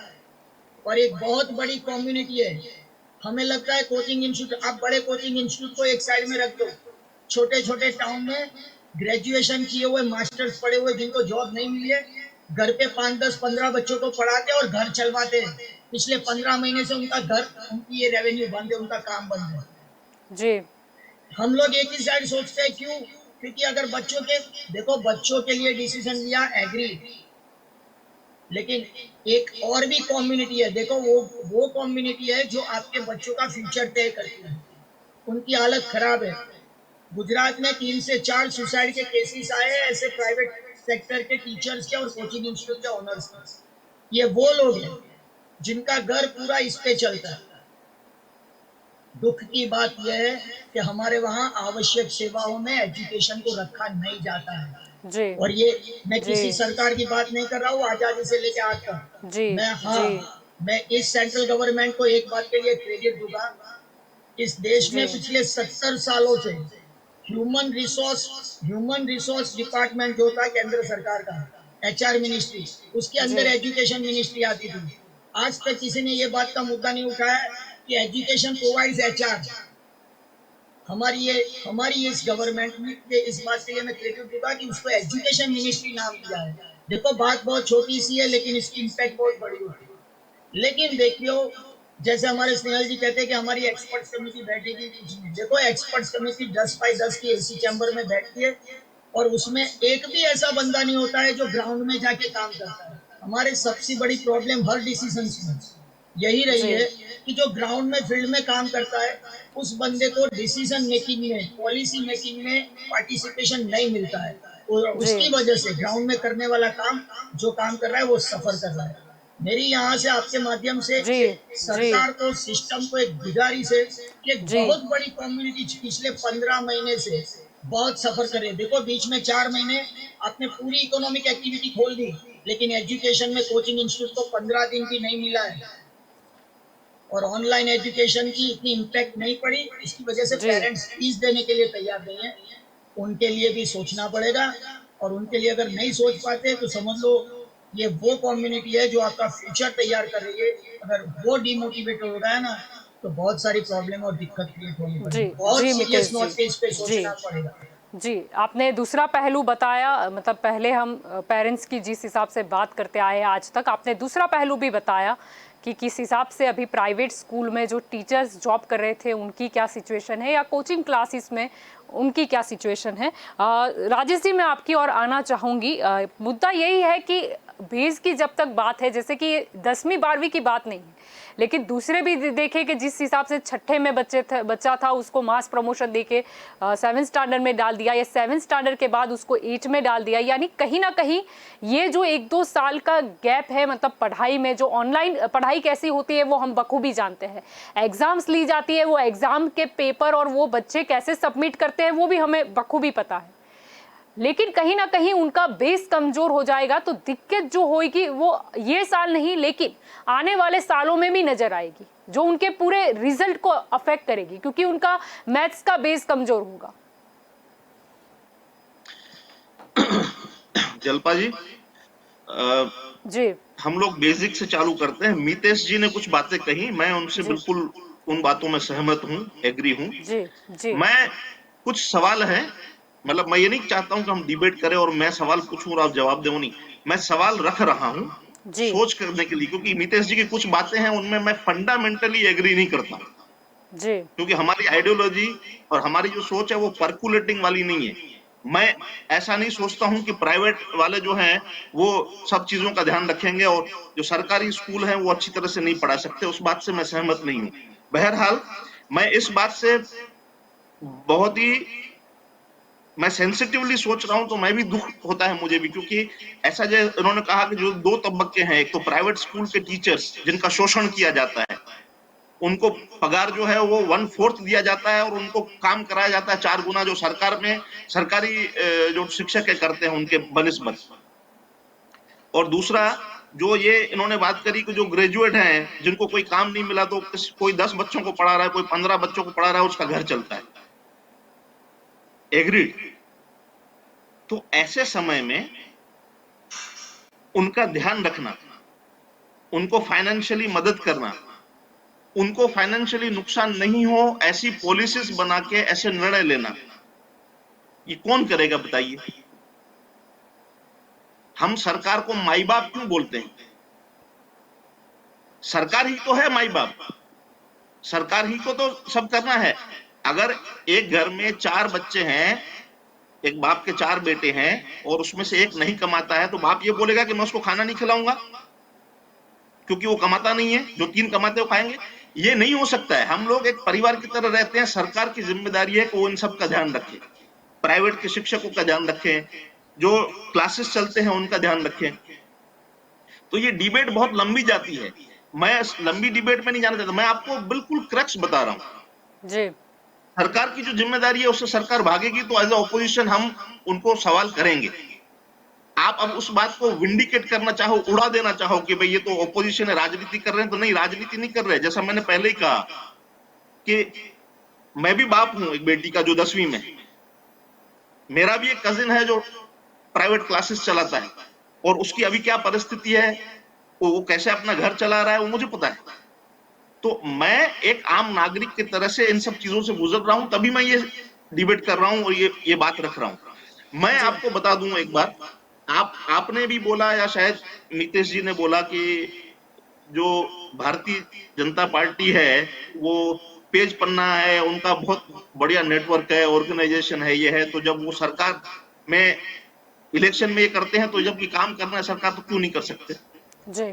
और एक बहुत बड़ी कम्युनिटी है। हमें लगता है कोचिंग इंस्टीट्यूट, आप बड़े कोचिंग इंस्टीट्यूट को एक साइड में रख दो, छोटे छोटे टाउन में ग्रेजुएशन किए हुए, मास्टर्स पढ़े हुए, जिनको जॉब नहीं मिली है, घर पे 5, 10, 15 बच्चों को पढ़ाते और घर चलवाते हैं। पिछले 15 महीने से उनका घर, उनकी ये रेवेन्यू बंद है, उनका काम बंद है जी। हम लोग एक ही साइड सोचते हैं, क्यों? क्योंकि अगर बच्चों के, देखो बच्चों के लिए डिसीजन लिया, एग्री, लेकिन एक और भी कम्युनिटी है, देखो वो कम्युनिटी है जो आपके बच्चों का फ्यूचर तय करती है, उनकी हालत खराब है। गुजरात में 3 से 4 सुसाइड के केसेस आए हैं, ऐसे प्राइवेट सेक्टर के टीचर्स के और कोचिंग इंस्टीट्यूट के ओनर्स के। ये वो लोग हैं जिनका घर पूरा इस पे चलता है। दुख की बात यह है कि हमारे वहाँ आवश्यक सेवाओं में एजुकेशन को रखा नहीं जाता है। जी। और ये मैं जी। किसी सरकार की बात नहीं कर रहा हूँ, आजादी से लेकर आज तक। जी। मैं इस सेंट्रल गवर्नमेंट को एक बात के लिए क्रेडिट दूंगा, इस देश में पिछले 70 सालों से ह्यूमन रिसोर्स डिपार्टमेंट जो था केंद्र सरकार का, HR मिनिस्ट्री, उसके अंदर एजुकेशन मिनिस्ट्री आती थी। आज तक किसी ने ये बात का मुद्दा नहीं उठाया कि एजुकेशन प्रोवाइड्स HR। हमारी इस गवर्नमेंट के इस बात के लिए मैं क्रेडिट दूंगा कि उसको एजुकेशन मिनिस्ट्री नाम दिया है। देखो बात बहुत छोटी सी है, लेकिन इसकी इम्पैक्ट बहुत बड़ी होती है। लेकिन देखियो, जैसे हमारे स्नेहल जी कहते हैं कि हमारी एक्सपर्ट्स कमेटी बैठेगी, कुछ नहीं। देखो एक्सपर्ट्स कमेटी 10x10 की AC चैम्बर में बैठती है और उसमें एक भी ऐसा बंदा नहीं होता है जो ग्राउंड में जाके काम करता है। हमारे सबसे बड़ी प्रॉब्लम हर डिसीजन में यही रही है कि जो ग्राउंड में, फील्ड में काम करता है, उस बंदे को डिसीजन मेकिंग में, पॉलिसी मेकिंग में पार्टिसिपेशन नहीं मिलता है, और उसकी वजह से ग्राउंड में करने वाला काम, जो काम कर रहा है, वो सफर कर रहा है। मेरी यहाँ से आपके माध्यम से सरकार को, सिस्टम को एक गुजारिश है कि एक बहुत बड़ी कम्युनिटी पिछले 15 महीने से बहुत सफर कर रही है। देखो बीच में 4 महीने आपने पूरी इकोनॉमिक एक्टिविटी खोल दी, लेकिन एजुकेशन में कोचिंग इंस्टीट्यूट को 15 दिन भी नहीं मिला है, और ऑनलाइन एजुकेशन की इतनी इम्पैक्ट नहीं पड़ी। इसकी वजह से पेरेंट्स फीस देने के लिए तैयार नहीं है। उनके लिए भी सोचना पड़ेगा, और उनके लिए अगर नहीं सोच पाते तो समझ लो ये वो कम्युनिटी है जो आपका फ्यूचर तैयार कर रही है। अगर वो डिमोटिवेटेड हो रहा है ना, तो बहुत सारी प्रॉब्लम और दिक्कत क्रिएट होनी पड़ेगी। बहुत सीरियस नोट पे इस पे सोचना पड़ेगा। जी, आपने दूसरा पहलू बताया, मतलब पहले हम पेरेंट्स की जिस हिसाब से बात करते आए आज तक, आपने दूसरा पहलू भी बताया कि किस हिसाब से अभी प्राइवेट स्कूल में जो टीचर्स जॉब कर रहे थे उनकी क्या सिचुएशन है, या कोचिंग क्लासेस में उनकी क्या सिचुएशन है। राजेश जी, मैं आपकी ओर आना चाहूँगी। मुद्दा यही है कि बेस की जब तक बात है, जैसे कि 10वीं 12वीं की बात नहीं है, लेकिन दूसरे भी देखे कि जिस हिसाब से छठे में बच्चा था उसको मास प्रमोशन देके 7th स्टैंडर्ड में डाल दिया, या 7th स्टैंडर्ड के बाद उसको 8 में डाल दिया। यानी कहीं ना कहीं ये जो 1-2 साल का गैप है, मतलब पढ़ाई में, जो ऑनलाइन पढ़ाई कैसी होती है वो हम बखूबी जानते हैं। एग्जाम्स ली जाती है, वो एग्जाम के पेपर और वो बच्चे कैसे सबमिट करते हैं वो भी हमें बखूबी पता है, लेकिन कहीं ना कहीं उनका बेस कमजोर हो जाएगा तो दिक्कत जो होगी वो ये साल नहीं, लेकिन आने वाले सालों में भी नजर आएगी, जो उनके पूरे रिजल्ट को अफेक्ट करेगी, क्योंकि उनका मैथ्स का बेस कमजोर होगा। जल्पा जी, जी, हम लोग बेसिक से चालू करते हैं। मितेश जी ने कुछ बातें कही, मैं उनसे बिल्कुल उन बातों में सहमत हूँ, एग्री हूँ। मैं कुछ सवाल है, मतलब मैं ये नहीं चाहता हूं कि हम डिबेट करें और मैं सवाल पूछूं और आप जवाब दें, नहीं, मैं सवाल रख रहा हूं सोच करने के लिए, क्योंकि मितेश जी की कुछ बातें हैं उनमें मैं फंडामेंटली एग्री नहीं करता जी, क्योंकि हमारी आइडियोलॉजी और हमारी जो सोच है वो पर्कुलेटिंग वाली नहीं है। मैं ऐसा नहीं सोचता हूं कि प्राइवेट वाले जो हैं वो सब चीजों का ध्यान रखेंगे और जो सरकारी स्कूल हैं वो अच्छी तरह से नहीं पढ़ा सकते, उस बात से मैं सहमत नहीं हूं। बहरहाल मैं इस बात से बहुत ही मैं सेंसिटिवली सोच रहा हूं, तो मैं भी दुख होता है मुझे भी, क्योंकि ऐसा जो उन्होंने कहा कि जो 2 तबक्के हैं, एक तो प्राइवेट स्कूल के टीचर्स जिनका शोषण किया जाता है, उनको पगार जो है वो 1/4 दिया जाता है और उनको काम कराया जाता है 4 गुना जो सरकार में सरकारी जो शिक्षक करते हैं उनके बनिस्बत। और दूसरा जो ये इन्होंने बात करी कि जो ग्रेजुएट हैं जिनको कोई काम नहीं मिला, तो कोई 10 बच्चों को पढ़ा रहा है, कोई 15 बच्चों को पढ़ा रहा है, उसका घर चलता है, एग्रीड। तो ऐसे समय में उनका ध्यान रखना, उनको फाइनेंशियली मदद करना, उनको फाइनेंशियली नुकसान नहीं हो ऐसी पॉलिसीज बना के ऐसे निर्णय लेना, ये कौन करेगा बताइए? हम सरकार को माई बाप क्यों बोलते हैं? सरकार ही तो है माई बाप, सरकार ही को तो सब करना है। अगर एक घर में 4 बच्चे हैं, एक बाप के 4 बेटे हैं और उसमें से एक नहीं कमाता है, तो बाप ये बोलेगा कि मैं उसको खाना नहीं खिलाऊंगा क्योंकि वो कमाता नहीं है, जो 3 कमाते वो खाएंगे? ये नहीं हो सकता है। हम लोग एक परिवार की तरह रहते हैं। सरकार की जिम्मेदारी है कि वो इन सब का ध्यान रखे, प्राइवेट के शिक्षकों का ध्यान रखें, जो क्लासेस चलते हैं उनका ध्यान रखें। तो ये डिबेट बहुत लंबी जाती है, मैं लंबी डिबेट में नहीं जाना चाहता, मैं आपको बिल्कुल क्रक्स बता रहा हूं। जी। सरकार की जो जिम्मेदारी है उससे सरकार भागेगी तो एज ए ऑपोजिशन हम उनको सवाल करेंगे। आप अब उस बात को विंडिकेट करना चाहो, उड़ा देना चाहो कि भाई ये तो ऑपोजिशन है, राजनीति कर रहे हैं, तो नहीं, राजनीति नहीं कर रहे। जैसा मैंने पहले ही कहा कि मैं भी बाप हूं एक बेटी का जो 10वीं में, मेरा भी एक कजिन है जो प्राइवेट क्लासेस चलाता है और उसकी अभी क्या परिस्थिति है, वो कैसे अपना घर चला रहा है, वो मुझे पता है। तो मैं एक आम नागरिक की तरह से इन सब चीजों से गुजर रहा हूं, तभी मैं ये डिबेट कर रहा हूं और ये बात रख रहा हूं। मैं आपको बता दूं एक बात, आपने भी बोला या शायद नीतीश जी ने बोला कि जो भारतीय जनता पार्टी है वो पेज पन्ना है, उनका बहुत बढ़िया नेटवर्क है, ऑर्गेनाइजेशन है, ये है, तो जब वो सरकार में इलेक्शन में ये करते हैं तो जब ये काम करना है सरकार तो क्यों नहीं कर सकते? जी।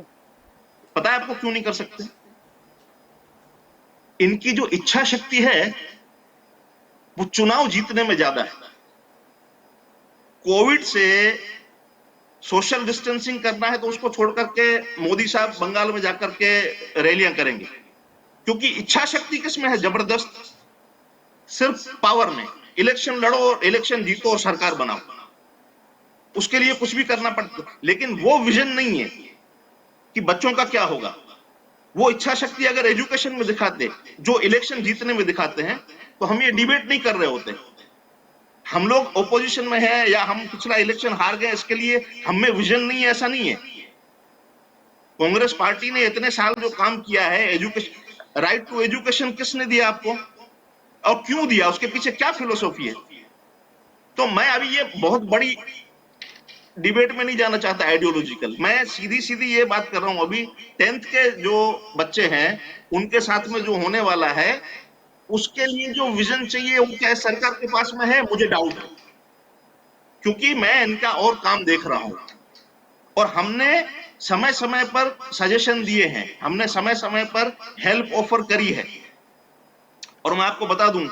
पता है आपको क्यों नहीं कर सकते? इनकी जो इच्छा शक्ति है वो चुनाव जीतने में ज्यादा है। कोविड से सोशल डिस्टेंसिंग करना है तो उसको छोड़ करके मोदी साहब बंगाल में जाकर के रैलियां करेंगे, क्योंकि इच्छा शक्ति किसमें है? जबरदस्त, सिर्फ पावर में। इलेक्शन लड़ो, इलेक्शन जीतो और सरकार बनाओ, उसके लिए कुछ भी करना पड़ता, लेकिन वो विजन नहीं है कि बच्चों का क्या होगा। वो इच्छा शक्ति अगर एजुकेशन में दिखाते, जो इलेक्शन जीतने में दिखाते हैं, तो हम ये डिबेट नहीं कर रहे होते। हम लोग ओपोजिशन में हैं या हम पिछला इलेक्शन हार गए इसके लिए हम में विजन नहीं है, ऐसा नहीं है। कांग्रेस पार्टी ने इतने साल जो काम किया है, एजुकेशन, राइट टू एजुकेशन किसने दिया आपको और क्यों दिया, उसके पीछे क्या फिलोसॉफी है? तो मैं अभी ये बहुत बड़ी डिबेट में नहीं जाना चाहता आइडियोलॉजिकल, मैं सीधी सीधी ये बात कर रहा हूं। अभी 10th के जो बच्चे हैं उनके साथ में जो होने वाला है, उसके लिए जो विजन चाहिए वो क्या सरकार के पास में है? मुझे डाउट है, क्योंकि मैं इनका और काम देख रहा हूं और हमने समय समय पर सजेशन दिए हैं, हमने समय समय पर हेल्प ऑफर करी है। और मैं आपको बता दूं,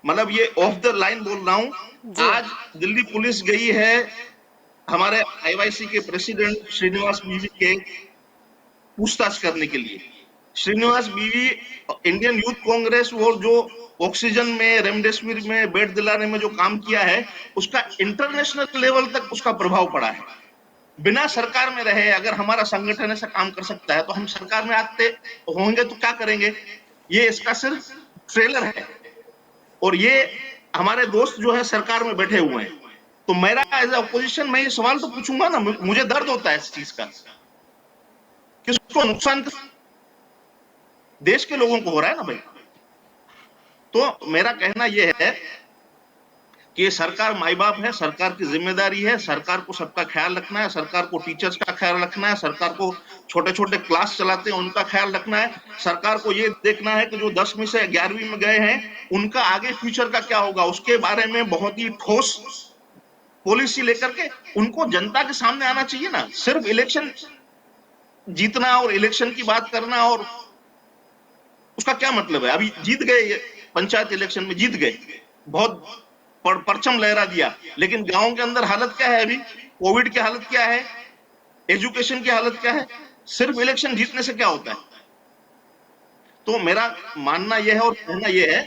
मतलब ये ऑफ द लाइन बोल रहा हूं, आज दिल्ली पुलिस गई है हमारे आईवाईसी के प्रेसिडेंट श्रीनिवास बीवी के पूछताछ करने के लिए। श्रीनिवास बीवी इंडियन यूथ कांग्रेस और जो ऑक्सीजन में, रेमडेसिविर में, बेड दिलाने में जो काम किया है, उसका इंटरनेशनल लेवल तक उसका प्रभाव पड़ा है। बिना सरकार में रहे अगर हमारा संगठन ऐसा काम कर सकता है, तो हम सरकार में आते होंगे तो क्या करेंगे? ये इसका सिर्फ ट्रेलर है। और ये हमारे दोस्त जो है सरकार में बैठे हुए हैं, तो मेरा एज अपोजिशन मैं ये सवाल तो पूछूंगा ना, मुझे दर्द होता है इस चीज का, किसको नुकसान देश के लोगों को हो रहा है ना भाई। तो मेरा कहना यह है कि सरकार माई बाप है, सरकार की जिम्मेदारी है, सरकार को सबका ख्याल रखना है, सरकार को टीचर्स का ख्याल रखना है, सरकार को छोटे छोटे क्लास चलाते हैं उनका ख्याल रखना है, सरकार को ये देखना है कि जो 10वीं से 11वीं में गए हैं उनका आगे फ्यूचर का क्या होगा, उसके बारे में बहुत ही ठोस पॉलिसी लेकर के उनको जनता के सामने आना चाहिए ना। सिर्फ इलेक्शन जीतना और इलेक्शन की बात करना और उसका क्या मतलब है? अभी जीत गए, पंचायत इलेक्शन में जीत गए, बहुत परचम लहरा दिया, लेकिन गांव के अंदर हालत क्या है? अभी कोविड की हालत क्या है? एजुकेशन की हालत क्या है? सिर्फ इलेक्शन जीतने से क्या होता है? तो मेरा मानना यह है और कहना यह है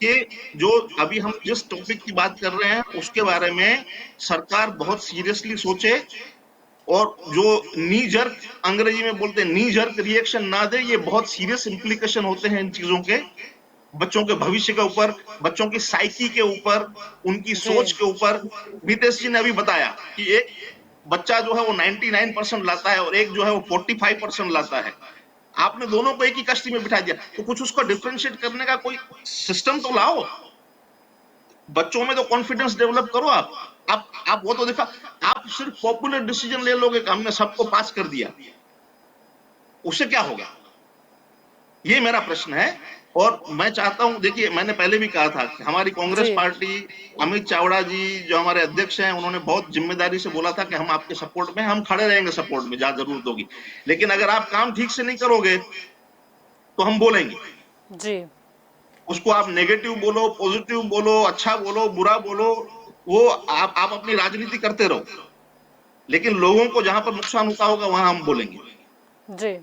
कि जो अभी हम जिस टॉपिक की बात कर रहे हैं उसके बारे में सरकार बहुत सीरियसली सोचे और जो नी जर्क, अंग्रेजी में बोलते हैं नी जर्क रिएक्शन ना दे। ये बहुत सीरियस इंप्लीकेशन होते हैं इन चीजों के, बच्चों के भविष्य के ऊपर, बच्चों की साइकी के ऊपर, उनकी सोच के ऊपर। नीतीश जी ने अभी बताया कि एक बच्चा जो है वो 99% लाता है और एक जो है वो 45% लाता है। आपने दोनों को एक ही कश्ती में बिठा दिया, तो कुछ उसको डिफरेंशिएट करने का कोई सिस्टम तो लाओ। बच्चों में तो कॉन्फिडेंस डेवलप करो। आप वो तो देखा, आप सिर्फ पॉपुलर डिसीजन ले लोगे कि हमने सबको पास कर दिया, उससे क्या होगा? ये मेरा प्रश्न है। और मैं चाहता हूं, देखिए मैंने पहले भी कहा था कि हमारी कांग्रेस जी पार्टी, अमित चावड़ा जी जो हमारे अध्यक्ष हैं, उन्होंने बहुत जिम्मेदारी से बोला था कि हम आपके सपोर्ट में, हम खड़े रहेंगे सपोर्ट में जहां जरूरत होगी, लेकिन अगर आप काम ठीक से नहीं करोगे तो हम बोलेंगे। जी उसको आप नेगेटिव बोलो, पॉजिटिव बोलो, अच्छा बोलो, बुरा बोलो, वो आप अपनी राजनीति करते रहो, लेकिन लोगों को जहां पर नुकसान होता होगा वहां हम बोलेंगे। जी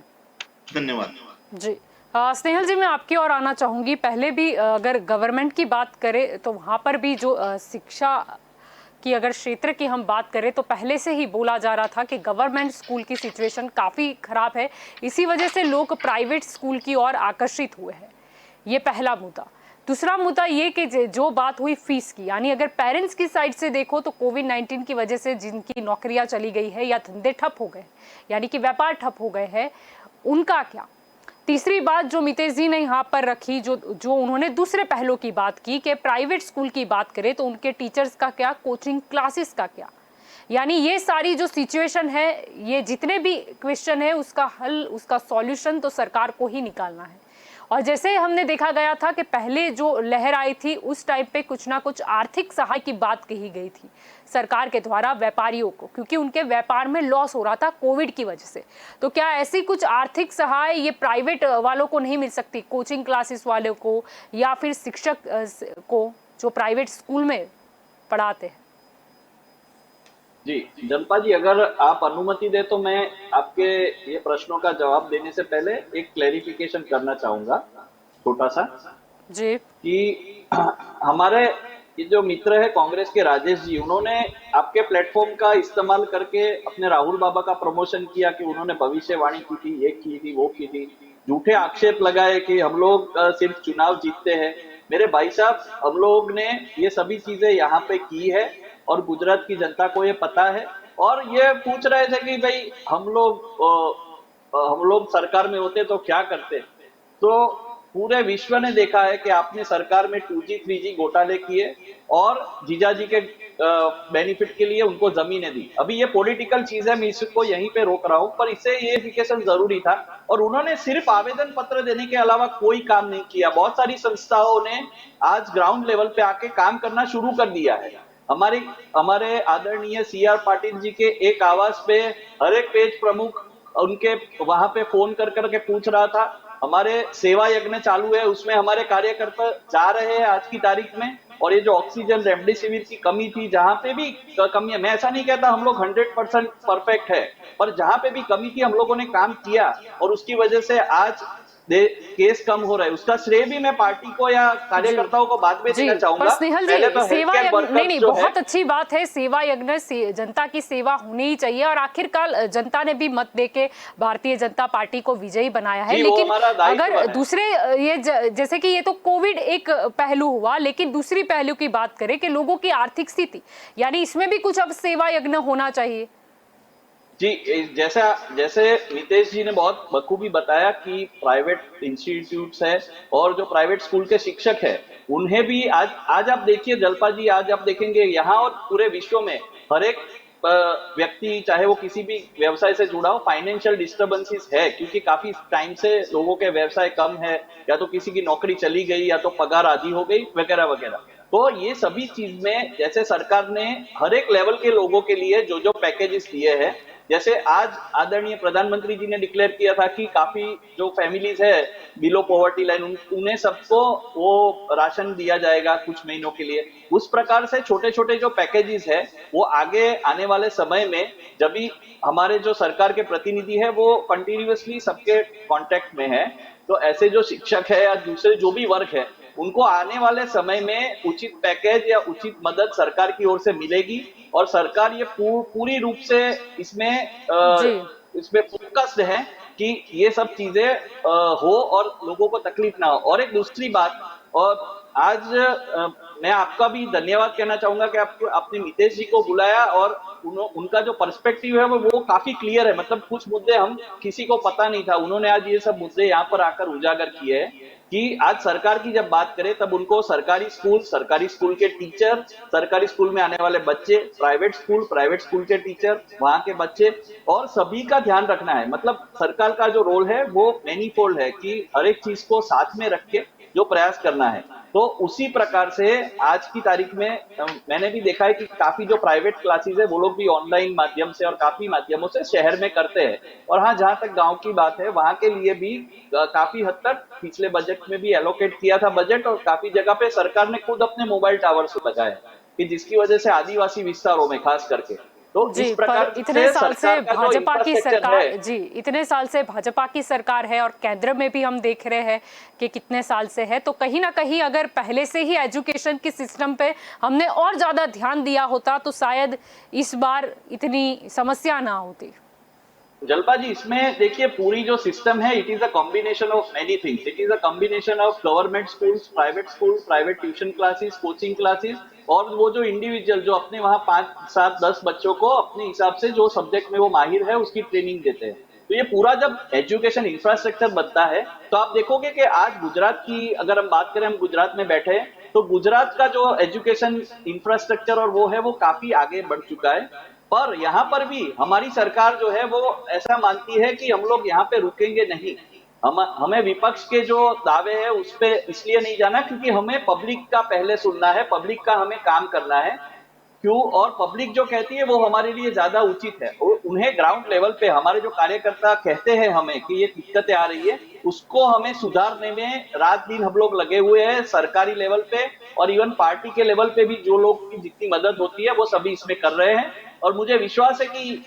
धन्यवाद। जी स्नेहल जी, मैं आपकी ओर आना चाहूंगी। पहले भी अगर गवर्नमेंट की बात करें तो वहां पर भी जो शिक्षा की अगर क्षेत्र की हम बात करें तो पहले से ही बोला जा रहा था कि गवर्नमेंट स्कूल की सिचुएशन काफ़ी ख़राब है, इसी वजह से लोग प्राइवेट स्कूल की ओर आकर्षित हुए हैं। ये पहला मुद्दा। दूसरा मुद्दा ये कि जो बात हुई फीस की, यानी अगर पेरेंट्स की साइड से देखो तो कोविड-19 की वजह से जिनकी नौकरियां चली गई है या धंधे ठप हो गए, यानी कि व्यापार ठप हो गए हैं, उनका क्या? तीसरी बात जो मितेश जी ने यहाँ पर रखी, जो उन्होंने दूसरे पहलू की बात की कि प्राइवेट स्कूल की बात करें तो उनके टीचर्स का क्या, कोचिंग क्लासेस का क्या, यानी ये सारी जो सिचुएशन है, ये जितने भी क्वेश्चन है उसका हल, उसका सॉल्यूशन तो सरकार को ही निकालना है। और जैसे हमने देखा गया था कि पहले जो लहर आई थी उस टाइम पे कुछ ना कुछ आर्थिक सहाय की बात कही गई थी सरकार के द्वारा व्यापारियों को, क्योंकि उनके व्यापार में लॉस हो रहा था कोविड की वजह से। तो क्या ऐसी कुछ आर्थिक सहाय ये प्राइवेट वालों को नहीं मिल सकती, कोचिंग क्लासेस वालों को या फिर शिक्षक को जो प्राइवेट स्कूल में पढ़ाते हैं? जी जल्पा जी, अगर आप अनुमति दे तो मैं आपके ये प्रश्नों का जवाब देने से पहले एक क्लेरिफिकेशन करना चाहूंगा छोटा सा, जी कि हमारे ये जो मित्र है कांग्रेस के राजेश जी, उन्होंने आपके प्लेटफॉर्म का इस्तेमाल करके अपने राहुल बाबा का प्रमोशन किया कि उन्होंने भविष्यवाणी की थी, ये की थी, वो की थी, झूठे आक्षेप लगाए कि हम लोग सिर्फ चुनाव जीतते हैं। मेरे भाई साहब, हम लोग ने ये सभी चीजें यहाँ पे की है और गुजरात की जनता को ये पता है। और ये पूछ रहे थे कि भाई हम लोग सरकार में होते तो क्या करते, तो पूरे विश्व ने देखा है कि आपने सरकार में 2G 3G घोटाले किए और जीजाजी के बेनिफिट के लिए उनको जमीनें दी। अभी ये पॉलिटिकल चीज है, मैं इसको यहीं पे रोक रहा हूं, पर इससे ये एजुकेशन जरूरी था। और उन्होंने सिर्फ आवेदन पत्र देने के अलावा कोई काम नहीं किया। बहुत सारी संस्थाओं ने आज ग्राउंड लेवल पे आके काम करना शुरू कर दिया है। हमारे आदरणीय CR पाटिल जी के एक आवाज पे हर एक पेज प्रमुख उनके वहां पे फोन कर करके पूछ रहा था। हमारे सेवा यज्ञ चालू है, उसमें हमारे कार्यकर्ता जा रहे हैं आज की तारीख में। और ये जो ऑक्सीजन रेमडेसिविर की कमी थी, जहां पे भी कमी है, मैं ऐसा नहीं कहता हम लोग 100% परफेक्ट है, पर जहां पे भी कमी थी हम लोगों ने काम किया और उसकी वजह से आज केस कम हो रहा है। उसका श्रेय भी मैं पार्टी को या कार्यकर्ताओं को बाद में देना चाहूंगा। पर स्नेहल जी, तो सेवा यज्ञ नहीं, बहुत अच्छी बात है, सेवा यज्ञ से जनता की सेवा होनी ही चाहिए और आखिरकार जनता ने भी मत देके भारतीय जनता पार्टी को विजयी बनाया है। लेकिन अगर दूसरे ये जैसे कि ये तो कोविड एक पहलू हुआ, लेकिन दूसरी पहलू की बात करें कि लोगों की आर्थिक स्थिति, यानी इसमें भी कुछ अब सेवा यज्ञ होना चाहिए। जी, जैसे मितेश जी ने बहुत बखूबी बताया कि प्राइवेट इंस्टीट्यूट्स है और जो प्राइवेट स्कूल के शिक्षक है उन्हें भी आज आप देखिए जल्पा जी, आज आप देखेंगे यहाँ और पूरे विश्व में हर एक व्यक्ति, चाहे वो किसी भी व्यवसाय से जुड़ा हो, फाइनेंशियल डिस्टर्बेंसेस है, क्योंकि काफी टाइम से लोगों के व्यवसाय कम है, या तो किसी की नौकरी चली गई या तो पगार आधी हो गई वगैरह वगैरह। तो ये सभी चीज में जैसे सरकार ने हर एक लेवल के लोगों के लिए जो जो पैकेजेस दिए हैं, जैसे आज आदरणीय प्रधानमंत्री जी ने डिक्लेयर किया था कि काफी जो फैमिलीज है बिलो पॉवर्टी लाइन, उन्हें सबको वो राशन दिया जाएगा कुछ महीनों के लिए। उस प्रकार से छोटे छोटे जो पैकेजेस है वो आगे आने वाले समय में, जब भी हमारे जो सरकार के प्रतिनिधि है वो कंटिन्यूअसली सबके कांटेक्ट में है, तो ऐसे जो शिक्षक है या दूसरे जो भी वर्ग है उनको आने वाले समय में उचित पैकेज या उचित मदद सरकार की ओर से मिलेगी। और सरकार ये पूरी रूप से इसमें फोकस्ड है कि ये सब चीजें हो और लोगों को तकलीफ ना हो। और एक दूसरी बात, और आज मैं आपका भी धन्यवाद कहना चाहूंगा कि आपने मितेश जी को बुलाया और उनका जो पर्सपेक्टिव है वो काफी क्लियर है। मतलब कुछ मुद्दे हम किसी को पता नहीं था, उन्होंने आज ये सब मुद्दे यहाँ पर आकर उजागर किए हैं। कि आज सरकार की जब बात करें तब उनको सरकारी स्कूल के टीचर, सरकारी स्कूल में आने वाले बच्चे, प्राइवेट स्कूल के टीचर, वहां के बच्चे और सभी का ध्यान रखना है। मतलब सरकार का जो रोल है वो मैनीफोल्ड है कि हर एक चीज को साथ में रख के जो प्रयास करना है। तो उसी प्रकार से आज की तारीख में मैंने भी देखा है कि काफी जो प्राइवेट क्लासेस है वो लोग भी ऑनलाइन माध्यम से और काफी माध्यमों से शहर में करते हैं। और हाँ, जहां तक गांव की बात है वहां के लिए भी काफी हद तक पिछले बजट में भी एलोकेट किया था बजट, और काफी जगह पे सरकार ने खुद अपने मोबाइल टावर्स लगाए कि जिसकी वजह से आदिवासी विस्तारों में खास करके तो जी, इस प्रकार पर इतने साल से भाजपा की सरकार इतने साल से भाजपा की सरकार है और केंद्र में भी हम देख रहे हैं कि कितने साल से है, तो कहीं ना कहीं अगर पहले से ही एजुकेशन की सिस्टम पे हमने और ज्यादा ध्यान दिया होता तो शायद इस बार इतनी समस्या ना होती। जल्पा जी, इसमें देखिए पूरी जो सिस्टम है it is a combination of many things. It is a combination of government schools, private tuition classes, coaching classes और वो जो इंडिविजुअल जो अपने वहां 5, 7, 10 बच्चों को अपने हिसाब से जो सब्जेक्ट में वो माहिर है उसकी ट्रेनिंग देते हैं। तो ये पूरा जब एजुकेशन इंफ्रास्ट्रक्चर बनता है तो आप देखोगे कि आज गुजरात की अगर हम बात करें, हम गुजरात में बैठे हैं, तो गुजरात का जो एजुकेशन इंफ्रास्ट्रक्चर और वो है वो काफी आगे बढ़ चुका है। पर यहाँ पर भी हमारी सरकार जो है वो ऐसा मानती है कि हम लोग यहाँ पे रुकेंगे नहीं। हमें विपक्ष के जो दावे है उस पे इसलिए नहीं जाना क्योंकि हमें पब्लिक का पहले सुनना है, पब्लिक का हमें काम करना है। क्यों? और पब्लिक जो कहती है वो हमारे लिए ज्यादा उचित है। उन्हें ग्राउंड लेवल पे हमारे जो कार्यकर्ता कहते हैं हमें कि ये दिक्कतें आ रही है, उसको हमें सुधारने में रात दिन हम लोग लगे हुए हैं। सरकारी लेवल पे और इवन पार्टी के लेवल पे भी जो लोग की जितनी मदद होती है वो सभी इसमें कर रहे हैं। और मुझे विश्वास है कि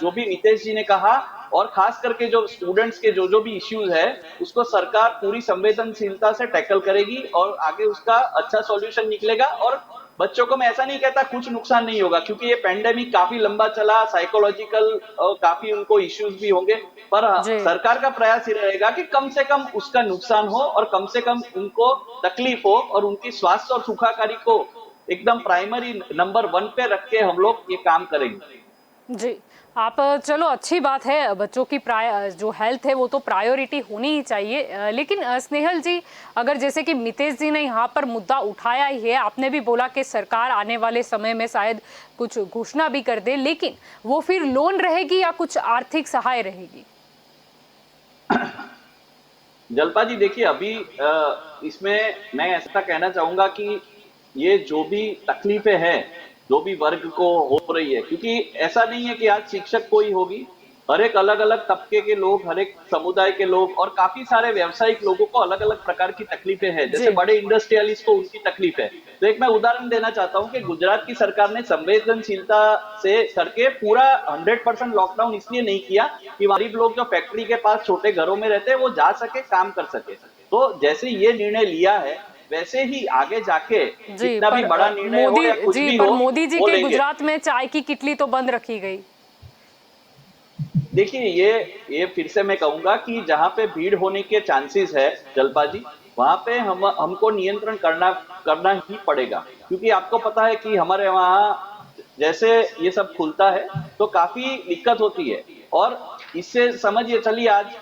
जो भी नीतीश जी ने कहा और खास करके जो स्टूडेंट्स के जो भी इश्यूज है उसको सरकार पूरी संवेदनशीलता से टैकल करेगी और आगे उसका अच्छा सॉल्यूशन निकलेगा। और बच्चों को मैं ऐसा नहीं कहता कुछ नुकसान नहीं होगा, क्योंकि ये पेंडेमिक काफी लंबा चला, साइकोलॉजिकल और काफी उनको इश्यूज भी होंगे, पर सरकार का प्रयास ही रहेगा कि कम से कम उसका नुकसान हो और कम से कम उनको तकलीफ हो और उनकी स्वास्थ्य और सुखाकारी को एकदम प्राइमरी नंबर 1 पे रख के हम लोग ये काम करेंगे। जी, आप चलो अच्छी बात है, बच्चों की जो हेल्थ है वो तो प्रायोरिटी होनी ही चाहिए। लेकिन स्नेहल जी, अगर जैसे कि मितेश जी ने यहाँ पर मुद्दा उठाया ही है, आपने भी बोला कि सरकार आने वाले समय में शायद कुछ घोषणा भी कर दे, लेकिन वो फिर लोन रहेगी या कुछ आर्थिक सहाय रहेगी? जल्पा जी देखिए, अभी इसमें मैं ऐसा कहना चाहूंगा कि ये जो भी तकलीफें हैं जो भी वर्ग को हो रही है, क्योंकि ऐसा नहीं है कि आज शिक्षक कोई होगी, हर एक अलग अलग तबके के लोग, हर एक समुदाय के लोग और काफी सारे व्यावसायिक लोगों को अलग अलग प्रकार की तकलीफें हैं। जैसे बड़े इंडस्ट्रियलिस्ट को उनकी तकलीफ है। तो एक मैं उदाहरण देना चाहता हूं कि गुजरात की सरकार ने संवेदनशीलता से करके पूरा 100% लॉकडाउन इसलिए नहीं किया कि गरीब लोग जो फैक्ट्री के पास छोटे घरों में रहते हैं वो जा सके, काम कर सके। तो जैसे ये निर्णय लिया है वैसे ही आगे जाके जितना भी बड़ा निर्णय हो या कुछ भी हो, मोदी जी के गुजरात में चाय की किटली तो बंद रखी गई। देखिए ये फिर से मैं कहूंगा कि जहां पे भीड़ होने के चांसेस है जल्पा जी, वहां पे हमको नियंत्रण करना ही पड़ेगा, क्योंकि आपको पता है कि हमारे वहाँ जैसे ये सब खुलता है तो काफी दिक्कत होती है। और इससे समझिए चलिए आज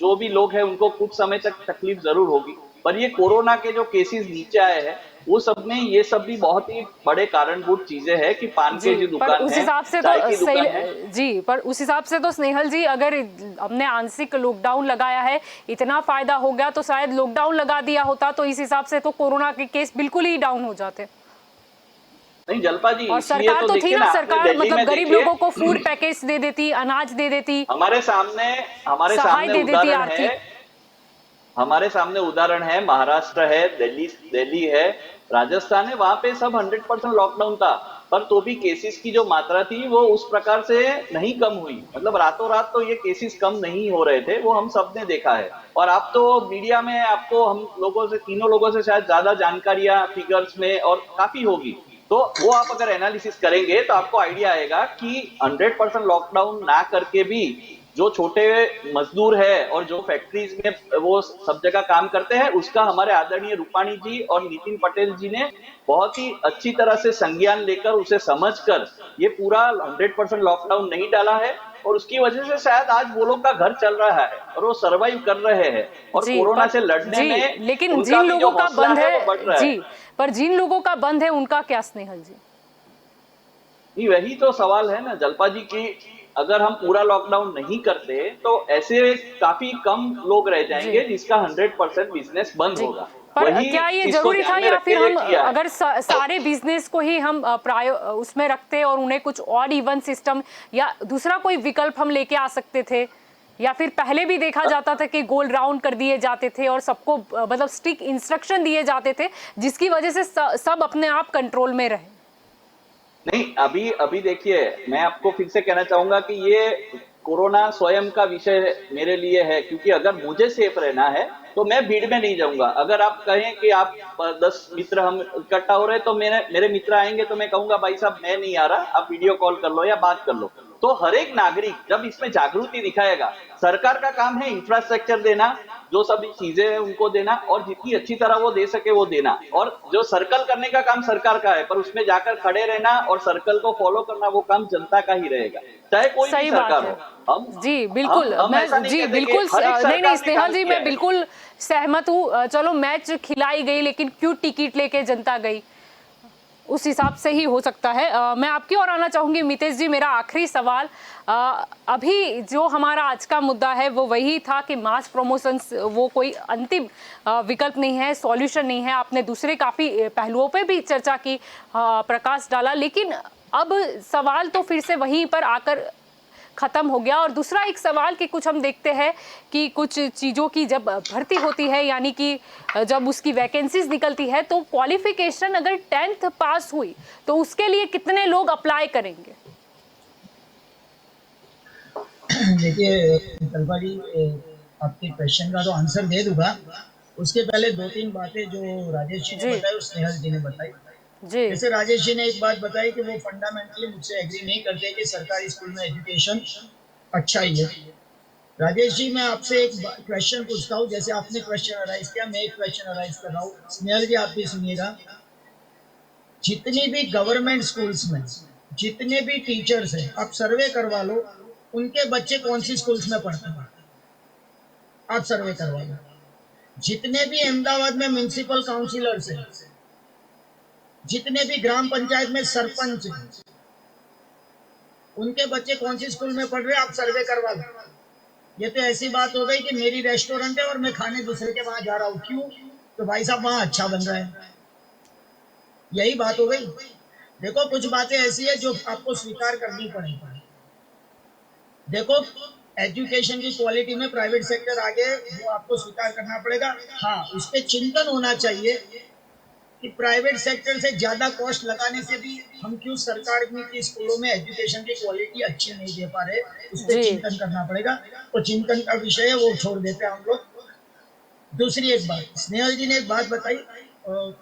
जो भी लोग हैं उनको कुछ समय तक तकलीफ जरूर होगी, पर ये कोरोना के जो केसेस नीचे आए हैं वो सब में ये सब भी बहुत ही बड़े कारणभूत चीजें हैं कि पान की जो दुकान उस हिसाब से तो पर उस हिसाब से तो स्नेहल जी, अगर हमने आंशिक लॉकडाउन लगाया है, इतना फायदा हो गया, तो शायद लॉकडाउन लगा दिया होता तो इस हिसाब से तो कोरोना के केस बिल्कुल ही डाउन हो जाते। नहीं जल्पा जी, और सरकार तो थी ना, सरकार मतलब गरीब लोगों को फूड पैकेज दे देती, अनाज दे देती, हमारे सामने दे देती आर्थिक। हमारे सामने उदाहरण है, महाराष्ट्र है, दिल्ली है, राजस्थान है, वहां पे सब 100% लॉकडाउन था, पर तो भी केसेस की जो मात्रा थी वो उस प्रकार से नहीं कम हुई। मतलब रातों रात तो ये केसेस कम नहीं हो रहे थे, वो हम सब ने देखा है। और आप तो मीडिया में आपको हम लोगों से, तीनों लोगों से शायद ज्यादा जानकारियां फिगर्स में और काफी होगी, तो वो आप अगर एनालिसिस करेंगे तो आपको आइडिया आएगा कि 100% लॉकडाउन ना करके भी जो छोटे मजदूर है और जो फैक्ट्रीज में वो सब जगह काम करते हैं, उसका हमारे आदरणीय रूपाणी जी और नितिन पटेल जी ने बहुत ही अच्छी तरह से संज्ञान लेकर, उसे समझकर ये पूरा 100% लॉकडाउन नहीं डाला है। और उसकी वजह से शायद आज वो लोग का घर चल रहा है और वो सरवाइव कर रहे हैं और कोरोना से लड़ने में लेकिन जिन लोगों का बंद है जी, पर जिन लोगों का बंद है उनका क्या स्नेहल जी? नहीं, वही तो सवाल है ना जल्पा जी की अगर हम पूरा लॉकडाउन नहीं करते तो ऐसे काफी कम लोग रह जाएंगे जिसका 100% बिजनेस बंद होगा। पर क्या ये जरूरी था या फिर हम अगर सारे बिजनेस को ही हम उसमें रखते और उन्हें कुछ ऑड इवन सिस्टम या दूसरा कोई विकल्प हम लेके आ सकते थे, या फिर पहले भी देखा जाता था कि गोल राउंड कर दिए जाते थे और सबको मतलब स्ट्रिक्ट इंस्ट्रक्शन दिए जाते थे जिसकी वजह से सब अपने आप कंट्रोल में रहे? नहीं, अभी देखिए, मैं आपको फिर से कहना चाहूंगा कि ये कोरोना स्वयं का विषय मेरे लिए है, क्योंकि अगर मुझे सेफ रहना है तो मैं भीड़ में नहीं जाऊंगा। अगर आप कहें कि आप 10 मित्र हम इकट्ठा हो रहे तो मेरे मित्र आएंगे तो मैं कहूंगा भाई साहब मैं नहीं आ रहा, आप वीडियो कॉल कर लो या बात कर लो। तो हर एक नागरिक जब इसमें जागृति दिखाएगा, सरकार का काम है इंफ्रास्ट्रक्चर देना, जो सभी चीजें हैं उनको देना और जितनी अच्छी तरह वो दे सके वो देना, और जो सर्कल करने का काम सरकार का है पर उसमें जाकर खड़े रहना और सर्कल को फॉलो करना वो काम जनता का ही रहेगा, चाहे कोई भी सरकार हो। जी बिल्कुल, बिल्कुल नहीं स्नेहल जी, मैं बिल्कुल सहमत हूँ। चलो मैच खिलाई गई लेकिन क्यों टिकट लेके जनता गई, उस हिसाब से ही हो सकता है। मैं आपकी ओर आना चाहूंगी मितेश जी। मेरा आखिरी सवाल, अभी जो हमारा आज का मुद्दा है वो वही था कि मास प्रमोशंस वो कोई अंतिम विकल्प नहीं है, सॉल्यूशन नहीं है। आपने दूसरे काफ़ी पहलुओं पे भी चर्चा की, प्रकाश डाला, लेकिन अब सवाल तो फिर से वहीं पर आकर खत्म हो गया। और दूसरा एक सवाल कि कुछ हम देखते हैं कि कुछ चीज़ों की जब भर्ती होती है, यानी कि जब उसकी वैकेंसीज निकलती है, तो क्वालिफिकेशन अगर 10th पास हुई तो उसके लिए कितने लोग अप्लाई करेंगे? देखिए कल्पा जी, आपके क्वेश्चन का तो आंसर दे दूंगा, उसके पहले 2-3 बातें जो राजेश जी ने बताई और स्नेहल जी ने बताई। जैसे राजेश जी ने एक बात बताई कि वो फंडामेंटली मुझसे एग्री नहीं करते कि सरकारी स्कूल में एजुकेशन अच्छा ही है। राजेश जी, मैं आपसे एक क्वेश्चन पूछता हूँ, जैसे आपने क्वेश्चन अराइज किया, मैं एक क्वेश्चन अराइज कर रहा हूँ। स्नेहल जी आप भी सुनिएगा, जितनी भी गवर्नमेंट स्कूल्स में जितने भी टीचर्स हैं, आप सर्वे करवा लो, उनके बच्चे कौन सी स्कूल्स में पढ़ते हैं, आप सर्वे करवा लो। जितने भी अहमदाबाद में म्युनिसिपल काउंसिलर्स हैं, जितने भी ग्राम पंचायत में सरपंच हैं, उनके बच्चे कौन सी स्कूल में पढ़ रहे हैं, आप सर्वे करवा लो। ये तो ऐसी बात हो गई कि मेरी रेस्टोरेंट है और मैं खाने दूसरे के वहां जा रहा हूँ, क्यों? तो भाई साहब वहां अच्छा बन रहा है, यही बात हो गई। देखो कुछ बातें ऐसी है जो आपको स्वीकार करनी पड़ेगी। देखो एजुकेशन की क्वालिटी में प्राइवेट सेक्टर आगे, वो आपको स्वीकार करना पड़ेगा। हाँ, उस पर चिंतन होना चाहिए कि प्राइवेट सेक्टर से ज्यादा कॉस्ट लगाने से भी हम क्यों सरकार की स्कूलों में एजुकेशन की क्वालिटी अच्छी नहीं दे पा रहे, उस पर चिंतन करना पड़ेगा। तो चिंतन का विषय है, वो छोड़ देते हैं हम लोग। दूसरी एक बात, स्नेहल जी ने एक बात बताई,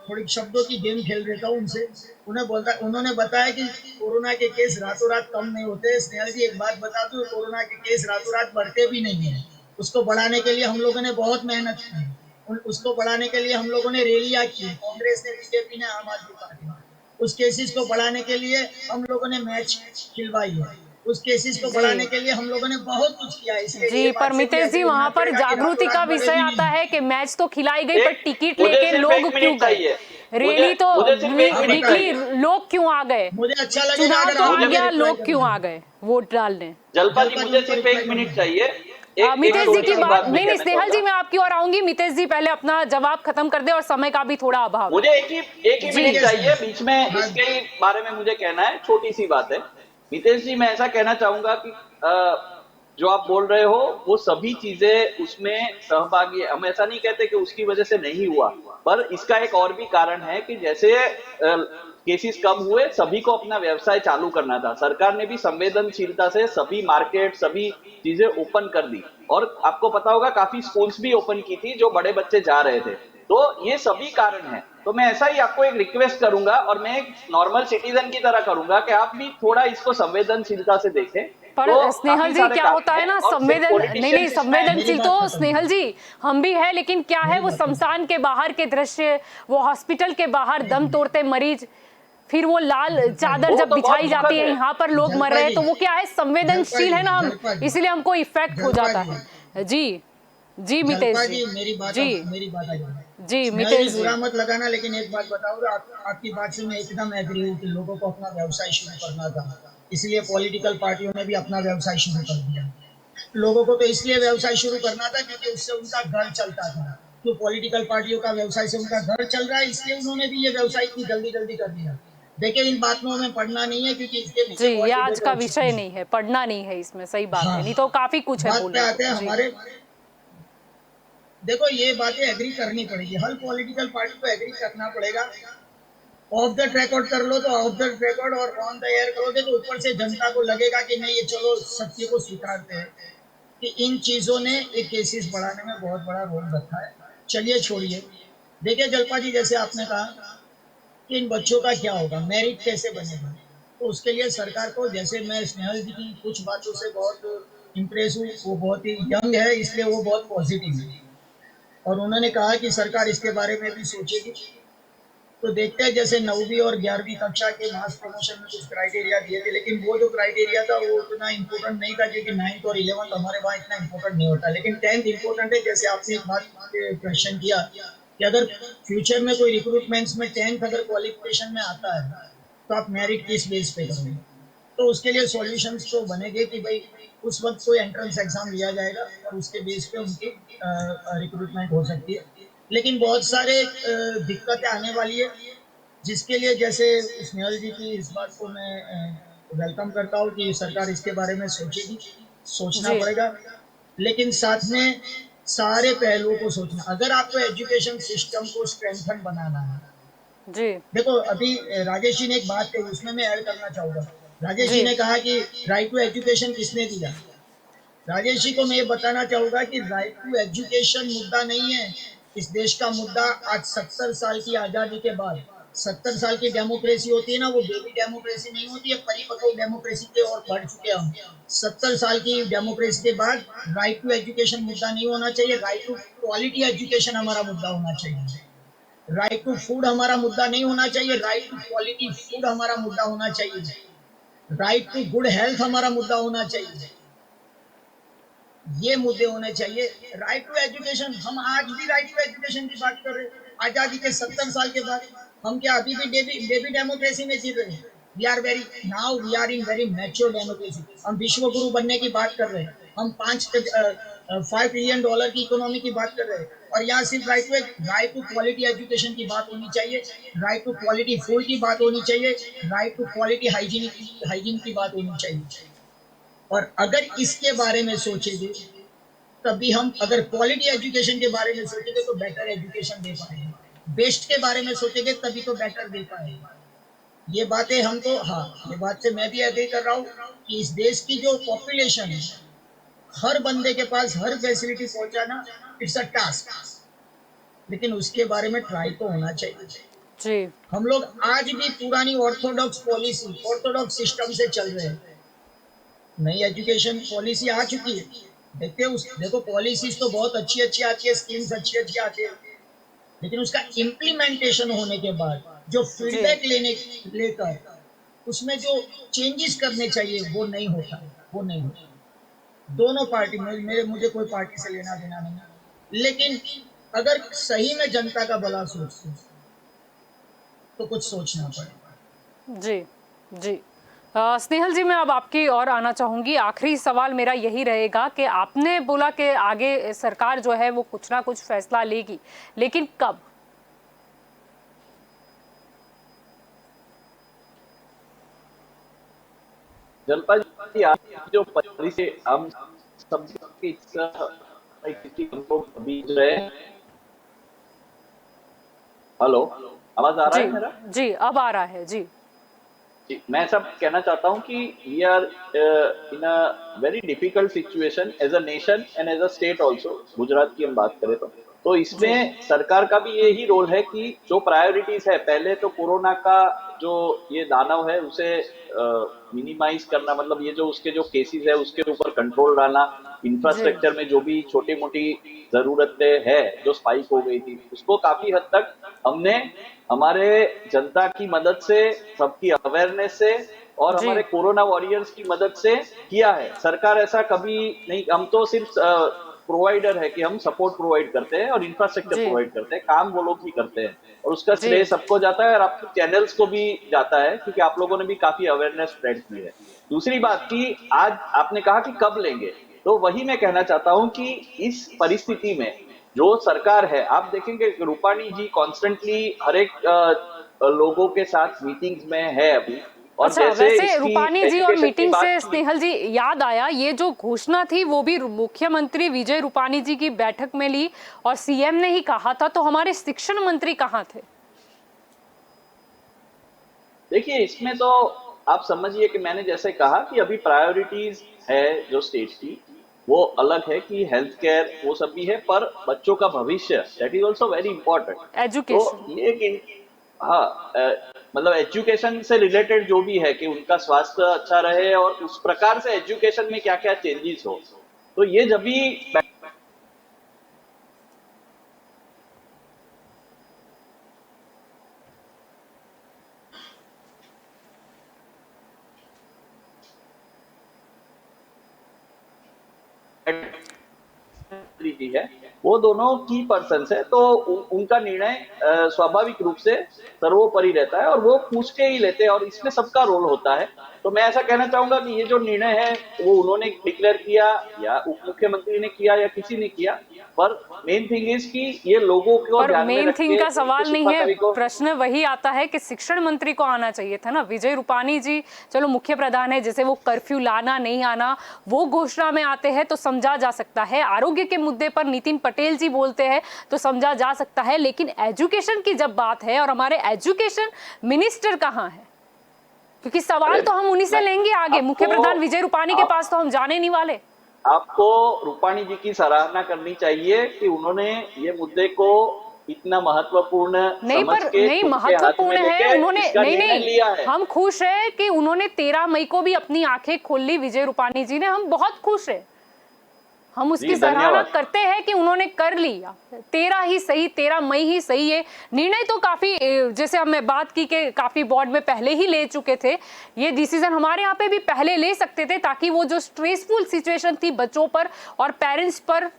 थोड़ी शब्दों की गेम खेल देता हूँ उनसे। उन्होंने बताया कि कोरोना के केस रातों रात कम नहीं होते। स्नेहल जी एक बात बता दूं, कोरोना के केस रातों रात बढ़ते भी नहीं है। उसको बढ़ाने के लिए हम लोगों ने बहुत मेहनत की, उसको बढ़ाने के लिए हम लोगों ने रैलियां की, कांग्रेस ने, बीजेपी ने, आम आदमी पार्टी ने। उस केसेस को बढ़ाने के लिए हम लोगों ने मैच खिलवाई है, उस केसेस को बढ़ाने के लिए हम लोगों ने बहुत कुछ किया है। जी पर मितेश जी, वहाँ पर जागृति का विषय आता है कि मैच तो खिलाई गई पर टिकट लेके लोग क्यों गए, रैली तो निकली, लोग क्यों आ गए? मुझे अच्छा लगा, चुनाव तो आ गया, लोग क्यों आ गए वोट डालने? जल्पा जी मुझे सिर्फ 1 मिनट चाहिए। मितेश जी की बात नहीं, स्नेहल जी मैं आपकी ओर आऊंगी। मितेश जी पहले अपना जवाब खत्म कर दे और समय का भी थोड़ा अभाव। मुझे एक ही मिनट चाहिए बीच में, इसके बारे में मुझे कहना है, छोटी सी बात है। मितेश जी, मैं ऐसा कहना चाहूंगा कि जो आप बोल रहे हो वो सभी चीजें उसमें सहभागी है। हम ऐसा नहीं कहते कि उसकी वजह से नहीं हुआ, पर इसका एक और भी कारण है कि जैसे केसेस कम हुए, सभी को अपना व्यवसाय चालू करना था। सरकार ने भी संवेदनशीलता से सभी मार्केट, सभी चीजें ओपन कर दी, और आपको पता होगा काफी स्कूल्स भी ओपन की थी जो बड़े बच्चे जा रहे थे। तो ये सभी कारण हैं। तो मैं ऐसा ही आपको एक रिक्वेस्ट करूंगा, और मैं एक नॉर्मल सिटीजन की तरह करूंगा कि आप भी थोड़ा इसको संवेदनशीलता से देखें। पर तो स्नेहल जी क्या होता है ना, संवेदनशील तो स्नेहल जी हम भी है, लेकिन क्या है वो शमशान के बाहर के दृश्य, वो हॉस्पिटल के बाहर दम तोड़ते मरीज, फिर वो लाल चादर जब बिछाई जाती है, यहाँ पर लोग मर रहे हैं, तो वो क्या है, संवेदनशील है ना हम, इसलिए हमको इफेक्ट हो जाता है। जी जी मितेश जी, मेरी बात जी मैं मितेश जी, बुरा मत लगाना, लेकिन एक बात बताओ, आपकी बात से मैं एकदम एग्री हूँ कि लोगों को अपना व्यवसाय शुरू करना था, इसलिए पॉलिटिकल पार्टियों ने भी अपना व्यवसाय शुरू कर दिया। लोगों को तो इसलिए व्यवसाय शुरू करना था क्योंकि उससे उनका घर चलता था। तो पॉलिटिकल पार्टियों का व्यवसाय से उनका घर चल रहा है, इसलिए उन्होंने भी ये व्यवसाय इतनी जल्दी जल्दी कर दिया। देखिए, इन बातों में पढ़ना नहीं है, क्योंकि इसके जी पीछे बहुत ये आज डिबेट का हो चुकी विषय है। नहीं है, पढ़ना नहीं है इसमें, सही बात हाँ, है, नहीं तो काफी कुछ है बात पे बोलने आते हैं को। जी हमारे। देखो, ये बातें एग्री करनी पड़ेगी, हर पॉलिटिकल पार्टी को एग्री करना पड़ेगा। ऑफ द रिकॉर्ड कर लो तो ऑफ द रिकॉर्ड, और ऑन द एयर करोगे तो ऊपर से जनता को लगेगा कि नहीं, ये चलो सत्य को स्वीकारते हैं कि इन चीजों ने एक केसेस बढ़ाने में बहुत बड़ा रोल रखा है। चलिए छोड़िए। देखिए जलपा जी, जैसे आपने कहा कि इन बच्चों का क्या होगा, मेरिट कैसे बनेगा, तो उसके लिए सरकार को, जैसे मैं स्नेहल जी की कुछ बातों से बहुत इम्प्रेस हूँ, वो बहुत ही यंग है, इसलिए वो बहुत पॉजिटिव है, और उन्होंने कहा कि सरकार इसके बारे में भी सोचेगी। तो देखते हैं, जैसे 9वीं और 11वीं कक्षा के मास प्रमोशन में कुछ क्राइटेरिया दिए थे, लेकिन वो जो क्राइटेरिया था वो उतना इम्पोर्टेंट नहीं था, क्योंकि 9th और 11th हमारे वहाँ इतना इम्पोर्टेंट नहीं होता, लेकिन 10th इम्पोर्टेंट है। जैसे आपने एक बात क्वेश्चन किया कि अगर फ्यूचर में कोई रिक्रूटमेंट्स में 10th अगर क्वालिफिकेशन में आता है तो आप मेरिट किस बेस पे करोगे, तो उसके लिए सॉल्यूशंस तो बनेंगे कि भाई उस वक्त कोई एंट्रेंस एग्जाम लिया जाएगा और उसके बेस पे उनकी रिक्रूटमेंट हो सकती है। लेकिन बहुत सारे दिक्कतें आने वाली है, जिसके लिए, जैसे स्नेहल जी की इस बात को मैं वेलकम करता हूँ कि सरकार इसके बारे में सोचेगी, सोचना जी पड़ेगा, लेकिन साथ में सारे पहलुओं को सोचना। अगर आपको एजुकेशन सिस्टम को स्ट्रेंथन बनाना है, जी देखो अभी राजेश जी ने एक बात कही, उसमें मैं ऐड करना चाहूंगा। राजेश जी जी ने कहा कि राइट टू एजुकेशन किसने दिया। राजेश जी को मैं ये बताना चाहूंगा कि राइट टू एजुकेशन मुद्दा नहीं है। इस देश का मुद्दा आज 70 साल की आजादी के बाद, 70 साल की डेमोक्रेसी होती है ना, वो बेबी डेमोक्रेसी नहीं होती है, परिपक्व डेमोक्रेसी की ओर बढ़ चुके हम। 70 साल की डेमोक्रेसी के बाद राइट टू एजुकेशन मुद्दा नहीं होना चाहिए, राइट टू क्वालिटी एजुकेशन हमारा मुद्दा होना चाहिए। राइट टू फूड हमारा मुद्दा नहीं होना चाहिए, राइट टू क्वालिटी फूड हमारा मुद्दा होना चाहिए। राइट टू गुड हेल्थ हमारा मुद्दा होना चाहिए। ये मुद्दे होने चाहिए। राइट टू एजुकेशन, हम आज भी राइट टू एजुकेशन की बात कर रहे हैं आजादी के 70 साल के बाद। हम क्या अभी भी बेबी डेमोक्रेसी में जी रहे हैं? We are in very mature democracy. हम विश्व गुरु बनने की बात कर रहे हैं, हम $5 ट्रिलियन की इकोनॉमी की बात कर रहे हैं, और यहाँ सिर्फ राइट टू क्वालिटी एजुकेशन की बात होनी चाहिए, राइट टू क्वालिटी फूड की बात होनी चाहिए, राइट टू क्वालिटी हाइजीन की बात होनी चाहिए। और अगर इसके बारे में सोचेंगे, तभी हम, अगर क्वालिटी एजुकेशन के बारे में सोचेंगे तो बेटर एजुकेशन दे पाएंगे, बेस्ट के बारे में सोचेंगे तभी तो बेटर दे पाएंगे। ये बातें हमको, हाँ, ये बात से मैं भी एग्री कर रहा हूँ कि इस देश की जो पॉपुलेशन है, हर बंदे के पास हर फैसिलिटी पहुंचाना इट्स अ टास्क, लेकिन उसके बारे में ट्राई तो होना चाहिए। जी हम लोग आज भी पुरानी ऑर्थोडॉक्स पॉलिसी, ऑर्थोडॉक्स सिस्टम से चल रहे हैं। नई एजुकेशन पॉलिसी आ चुकी है, देखो पॉलिसीज तो बहुत अच्छी अच्छी आती है, स्कीम्स अच्छी अच्छी आती है, लेकिन उसका इम्प्लीमेंटेशन होने के बाद जो जी फीडबैक लेकर उसमें जो चेंजेस करने चाहिए वो नहीं होता, वो नहीं होता। दोनों पार्टी में, मुझे कोई पार्टी से लेना देना नहीं, लेकिन अगर सही में जनता का भला सोचते तो कुछ सोचना पड़ेगा। जी जी स्नेहल जी, मैं अब आपकी ओर आना चाहूंगी। आखिरी सवाल मेरा यही रहेगा कि आपने बोला कि आगे सरकार जो है वो कुछ ना कुछ फैसला लेगी, लेकिन कब? जनपद जी, आप जो परिचय हम सबकी अभी जो है, हेलो, आवाज आ रहा जी है मेरा? जी अब आ रहा है। जी जी, मैं सब कहना चाहता हूं कि we are in a very difficult situation as a nation and as a state also. Gujarat की हम बात करें तो तो इसमें सरकार का भी यही रोल है कि जो प्रायोरिटीज है, पहले तो कोरोना का जो ये दानव है उसे मिनिमाइज करना, मतलब ये जो उसके जो केसेस है उसके ऊपर कंट्रोल लाना, इंफ्रास्ट्रक्चर में जो भी छोटी मोटी जरूरतें है जो स्पाइक हो गई थी उसको काफी हद तक हमने हमारे जनता की मदद से, सबकी अवेयरनेस से और हमारे कोरोना वॉरियर्स की मदद से किया है। सरकार ऐसा कभी नहीं, हम तो सिर्फ प्रोवाइडर है कि हम सपोर्ट प्रोवाइड करते हैं और इंफ्रास्ट्रक्चर प्रोवाइड करते हैं, काम वो लोग ही करते हैं और उसका श्रेय सबको जाता है और आपके चैनल्स को भी जाता है क्योंकि आप लोगों ने भी काफी अवेयरनेस स्प्रेड की है। दूसरी बात कि आज आपने कहा कि कब लेंगे, तो वही मैं कहना चाहता हूं कि इस परिस्थिति में जो सरकार है, आप देखेंगे रूपाणी जी कॉन्स्टेंटली हर एक लोगों के साथ मीटिंग्स में है अभी। और अच्छा, वैसे रूपाणी जी और मीटिंग से स्नेहल जी याद आया, ये जो घोषणा थी वो भी मुख्यमंत्री विजय रूपाणी जी की बैठक में ली और सीएम ने ही कहा था, तो हमारे शिक्षण मंत्री कहाँ थे? देखिए, इसमें तो आप समझिए कि मैंने जैसे कहा कि अभी प्रायोरिटीज है जो स्टेट की, वो अलग है कि हेल्थ केयर वो सब भी है, पर बच्चों का भविष्य that is also very important. Education, तो ये हाँ, मतलब एजुकेशन से रिलेटेड जो भी है कि उनका स्वास्थ्य अच्छा रहे और उस प्रकार से एजुकेशन में क्या क्या चेंजेस हो, तो ये जब भी जी है, वो दोनों की पर्सन्स है, तो उनका निर्णय स्वाभाविक रूप से सर्वोपरि रहता है और वो पूछ के ही लेते हैं और इसमें सबका रोल होता है। तो मैं ऐसा कहना चाहूंगा कि ये जो निर्णय है वो उन्होंने डिक्लेयर किया या उप मुख्यमंत्री ने किया या किसी ने किया, पर मेन थिंग इज कि ये लोगों को ध्यान में मेन रख थिंग के का सवाल नहीं है, प्रश्न वही आता है कि शिक्षण मंत्री को आना चाहिए था ना। विजय रूपाणी जी चलो मुख्य प्रधान है, जैसे वो कर्फ्यू लाना नहीं आना वो घोषणा में आते हैं तो समझा जा सकता है, आरोग्य के मुद्दे पर नितिन पटेल जी बोलते हैं तो समझा जा सकता है, लेकिन एजुकेशन की जब बात है और हमारे एजुकेशन मिनिस्टर कहाँ है, क्योंकि सवाल तो हम उन्हीं से लेंगे आगे, मुख्य प्रधान विजय रूपाणी के पास तो हम जाने नहीं वाले। आपको रूपाणी जी की सराहना करनी चाहिए कि उन्होंने ये मुद्दे को इतना महत्वपूर्ण नहीं, पर नहीं महत्वपूर्ण है, उन्होंने नहीं लिया है। हम खुश है कि उन्होंने 13 मई को भी अपनी आंखें खोल ली विजय रूपाणी जी ने, हम बहुत खुश है, हम उसकी सराहना करते हैं कि उन्होंने कर लिया। 13 ही सही, 13 मई ही सही है। निर्णय तो काफी, जैसे हमने बात की कि काफी बोर्ड में पहले ही ले चुके थे, ये डिसीजन हमारे यहाँ पे भी पहले ले सकते थे ताकि वो जो स्ट्रेसफुल सिचुएशन थी बच्चों पर और पेरेंट्स पर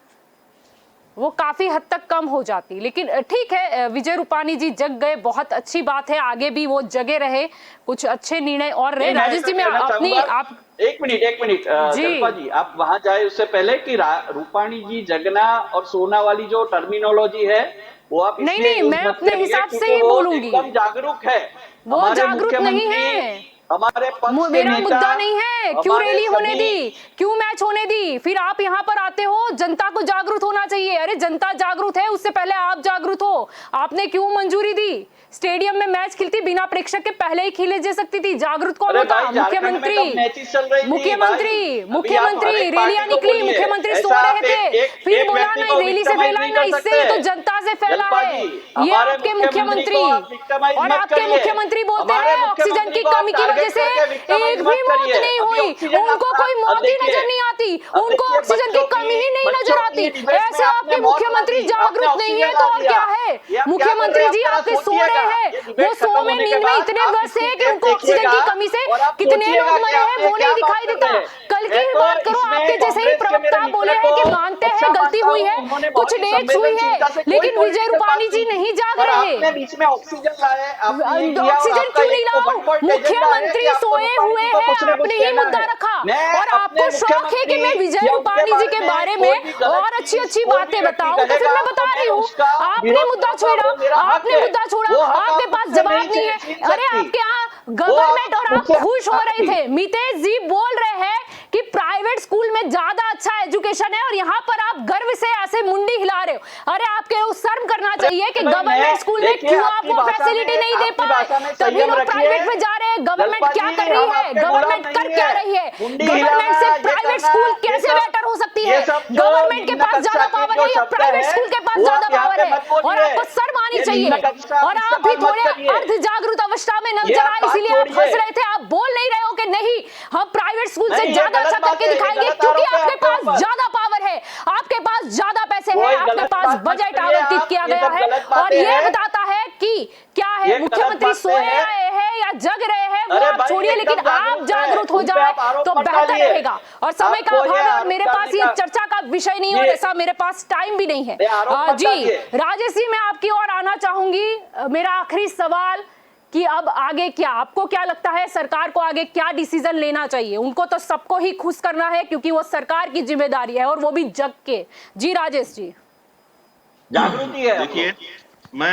वो काफी हद तक कम हो जाती। लेकिन ठीक है, विजय रूपाणी जी जग गए, बहुत अच्छी बात है, आगे भी वो जगे रहे, कुछ अच्छे निर्णय और रहे। राजेश जी, मैं अपनी आप एक मिनट जल्पा जी, आप वहां जाए उससे पहले कि रूपाणी जी जगना और सोना वाली जो टर्मिनोलॉजी है वो आप नहीं, मैं अपने हिसाब से ही बोलूंगी, एकदम जागरूक है, वो जागरूक नहीं है, हमारे मेरा मुद्दा नहीं है। क्यों रैली होने दी, क्यों मैच होने दी, फिर आप यहाँ पर आते हो, जनता को जागरूक होना चाहिए। अरे जनता जागरूक है, उससे पहले आप जागरूक हो, आपने क्यों मंजूरी दी? स्टेडियम में मैच खेलती बिना प्रेक्षक के पहले ही खेले जा सकती थी, जागरूक कौन होता? मुख्यमंत्री रैलियां निकली, मुख्यमंत्री सो रहे थे, फिर बोला नहीं रैली से फैला ना, इससे तो जनता से फैला है। ये आपके मुख्यमंत्री, और आपके मुख्यमंत्री बोलते हैं ऑक्सीजन की कमी की वजह से एक भी मौत नहीं हुई, उनको कोई मौत ही नजर नहीं आती, उनको ऑक्सीजन की कमी ही नहीं नजर आती। ऐसे आपके मुख्यमंत्री जागरूक नहीं है तो और क्या है? मुख्यमंत्री जी आपके सो रहे हैं, वो सो में नींद में इतने व्यस्त है कि उनको ऑक्सीजन की कमी से कितने लोग मरे हैं वो नहीं दिखाई देता। कल की बात करो, आपके जैसे ही प्रवक्ता बोले हैं कि मानते हैं गलती हुई है, कुछ डेट्स हुई है, लेकिन विजय रूपाणी जी नहीं जाग रहे। बीच में ऑक्सीजन लाए, ऑक्सीजन क्यों नहीं लाओ? मुख्यमंत्री सोए हुए हैं, आपने ही मुद्दा रखा, और आपको शौक है कि मैं विजय रूपाणी जी के बारे में और अच्छी बातें बताऊं, तो फिर मैं बता रही हूँ। आपने मुद्दा छोड़ा, आपके पास जवाब नहीं है। अरे आपके यहाँ गवर्नमेंट और आप खुश हो रहे थे, मितेश जी बोल रहे हैं कि प्राइवेट स्कूल में ज्यादा अच्छा एजुकेशन है और यहाँ पर आप गर्व से ऐसे मुंडी हिला रहे हो। अरे आपके शर्म करना चाहिए कि गवर्नमेंट स्कूल में क्यों आप वो फैसिलिटी नहीं दे पाए, तभी लोग प्राइवेट में जा रहे हैं, गवर्नमेंट क्या कर रही है, गवर्नमेंट कर क्या रही है, गवर्नमेंट से प्राइवेट स्कूल कैसे बेटर हो सकती है, गवर्नमेंट के पास ज्यादा पावर है या प्राइवेट स्कूल के पास ज्यादा पावर है, और आपको शर्म आनी चाहिए। और आप भी थोड़े अर्ध जागरूक अवस्था में नजर आए, इसीलिए आप हंस रहे थे। आप बोल नहीं रहे हो कि नहीं हम प्राइवेट स्कूल से ज्यादा अच्छा करके दिखाएंगे, क्योंकि आपके पास ज्यादा पावर है, आपके पास ज्यादा पैसे हैं, आपके पास बजट आवंटित किया गया है। और ये बताता है कि क्या है, मुख्यमंत्री सोए आए हैं या जग रहे हैं वो आप छोड़िए, लेकिन आप जागरूक हो जाए तो बेहतर रहेगा। और समय का अभाव है और मेरे पास ये चर्चा का विषय नहीं है, और ऐसा मेरे पास टाइम भी नहीं है। जी राजेश जी, मैं आपकी ओर आना चाहूंगी। मेरा आखिरी सवाल कि अब आगे क्या, आपको क्या लगता है सरकार को आगे क्या डिसीजन लेना चाहिए? उनको तो सबको ही खुश करना है क्योंकि वो सरकार की जिम्मेदारी है, और वो भी जग के। जी राजेश जी, जागृति है। देखिए वो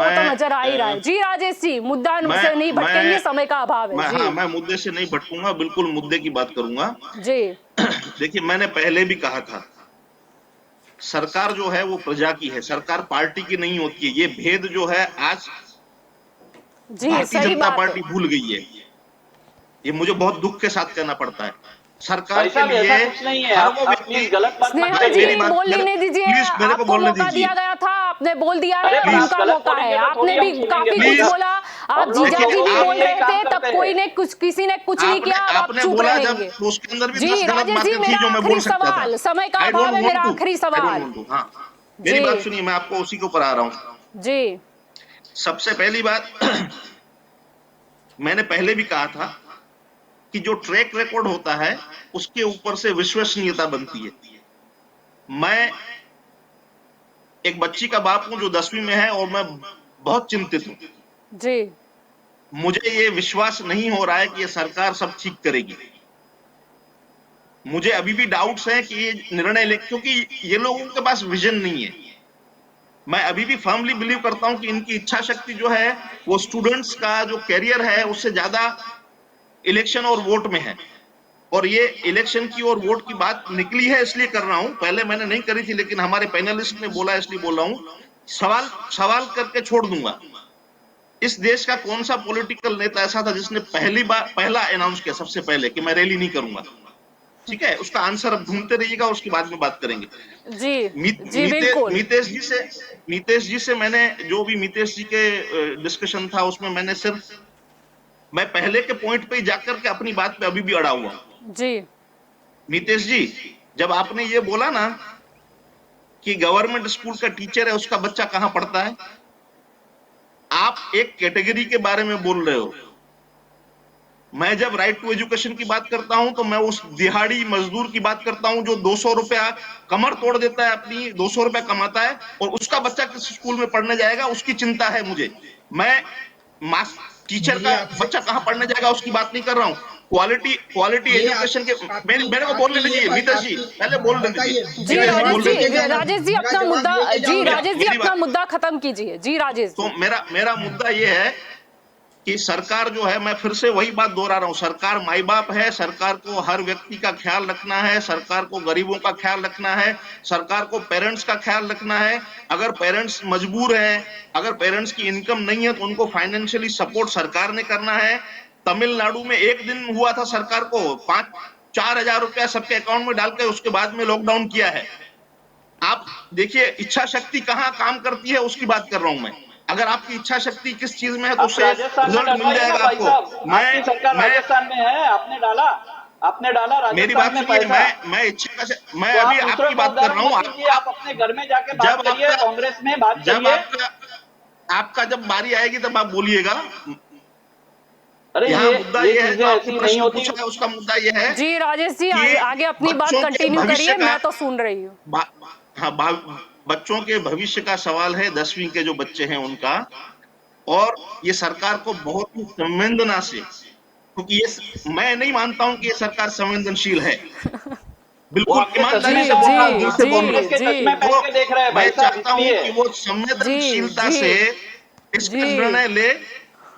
तो नजर आ ही रहा है। जी राजेश जी, मुद्दा से नहीं भटकेंगे, समय का अभाव है। जी मैं मुद्दे से नहीं भटकूंगा, बिल्कुल मुद्दे की बात करूंगा। जी देखिए, मैंने पहले भी कहा था, सरकार जो है वो प्रजा की है, सरकार पार्टी की नहीं होती है। ये भेद जो है आज जी भारतीय सही जनता बात पार्टी है। भूल गई है। ये मुझे बहुत दुख के साथ कहना पड़ता है। सरकार भाई के साहब, ऐसा लिए कुछ नहीं है, हर आप वो व्यक्ति, प्लीज गलत मत स्नेहा करिए। जी मेरी बात बोलने दीजिए, प्लीज मेरे को आपको बोलने मौका दीजिए। दिया गया था, आपने बोल दिया है, अरे अब आप उनका गलत मौका बोलेंगे है। तो आपने थोड़ी भी हम काफी सुनेंगे। कुछ बोला, आप लोग जीजा जी भी आप बोल ये रहे काम थे, करते तब हैं। कोई ने कुछ, किसी ने कुछ नहीं किया, अब आप आपने चुप बोला रहेंगे। जब उसके अंदर भी 10 जी गलत राजेश जी, बातें थी मेरा जो मैं आखिरी बोल सकता था। सवाल, समय का I don't अभाव है, want मेरा to, आखिरी I don't सवाल। want to। हाँ, मेरी जी बात सुनिए, मैं आपको उसी के ऊपर आ रहा हूँ। जी सबसे पहली बात मैंने पहले भी कहा था कि जो ट्रैक रिकॉर्ड होता है उसके ऊपर से विश्वसनीयता बनती है। मैं एक बच्ची का बाप हूं जो 10वीं में है और मैं बहुत चिंतित हूं। जी मुझे ये विश्वास नहीं हो रहा है कि ये सरकार सब ठीक करेगी। मुझे अभी भी डाउट्स हैं कि ये निर्णय ले, क्योंकि ये लोगों के पास विजन नहीं है। मैं अभी भी फर्मली बिलीव करता हूं कि इनकी इच्छा शक्ति जो है वो स्टूडेंट्स का जो कैरियर है उससे ज्यादा इलेक्शन और वोट में है। और ये इलेक्शन की और वोट की बात निकली है इसलिए कर रहा हूं, पहले मैंने नहीं करी थी, लेकिन हमारे पैनलिस्ट ने बोला इसलिए बोल रहा हूं। सवाल करके छोड़ दूंगा, इस देश का कौन सा पॉलिटिकल नेता ऐसा था जिसने पहला अनाउंस किया सबसे पहले कि मैं रैली नहीं करूंगा? ठीक है, उसका आंसर अब ढूंढते रहिएगा, उसके बाद में बात करेंगे। जी बिल्कुल। मीतेश जी से मैंने जो भी मीतेश जी के डिस्कशन था उसमें मैंने सिर्फ मैं पहले के पॉइंट पे जाकर के अपनी बात पे अभी भी अड़ा हुआ। जी मीतेश जी, जब आपने ये बोला ना कि गवर्नमेंट स्कूल का टीचर है उसका बच्चा कहां पढ़ता है, आप एक कैटेगरी के बारे में बोल रहे हो। मैं जब राइट टू एजुकेशन की बात करता हूं तो मैं उस दिहाड़ी मजदूर की बात करता हूं जो 200 रुपया कमर तोड़ देता है, अपनी 200 रुपया कमाता है और उसका बच्चा किस स्कूल में पढ़ने जाएगा उसकी चिंता है मुझे। मैं टीचर का बच्चा कहां पढ़ने जाएगा उसकी बात नहीं कर रहा हूं। क्वालिटी एजुकेशन के मेरे को बोलने दीजिए मीतेश जी, पहले बोलने दीजिए। जी राजेश जी अपना मुद्दा, जी राजेश जी अपना मुद्दा खत्म कीजिए। जी राजेश, तो मेरा मुद्दा ये है कि सरकार जो है, मैं फिर से वही बात दोहरा रहा हूं, सरकार माई बाप है, सरकार को हर व्यक्ति का ख्याल रखना है, सरकार को गरीबों का ख्याल रखना है, सरकार को पेरेंट्स का ख्याल रखना है। अगर पेरेंट्स मजबूर हैं, अगर पेरेंट्स की इनकम नहीं है तो उनको फाइनेंशियली सपोर्ट सरकार ने करना है। तमिलनाडु में एक दिन हुआ था सरकार को 4,000 रुपया सबके अकाउंट में डाल के उसके बाद में लॉकडाउन किया है। आप देखिए इच्छा शक्ति कहां काम करती है उसकी बात कर रहा हूं मैं। अगर आपकी इच्छा शक्ति किस चीज में है तो उससे रिजल्ट मिल जाएगा आपको। मैं सरकार राजस्थान में है, आपने डाला राजस्थान मेरी बात में सुनिए, पैसा। मैं इच्छा का मैं तो अभी आपकी बात कर रहा हूँ। आप अपने घर में जाके बात करिए, कांग्रेस में बात करिए। आपका जब बारी आएगी तब आप बोलिएगा। अरे यहाँ मुद्दा ये है जो आपने नहीं प्रश्न होती। पूछा है उसका मुद्दा ये है। जी राजेश जी आगे अपनी बात कंटिन्यू करिए, मैं तो सुन रही हूँ। हाँ, बच्चों के भविष्य का सवाल है, 10वीं के जो बच्चे हैं उनका, और ये सरकार को बहुत ही संवेदना से, क्योंकि ये मैं नहीं मानता हूं कि ये सरकार संवेदनशील है। बिल्कुल ईमानदारी से बोल रहा हूं, दिल से बोल रहा हूं। मैं चाहता हूं कि वो संवेदनशीलता से इसका निर्णय ले,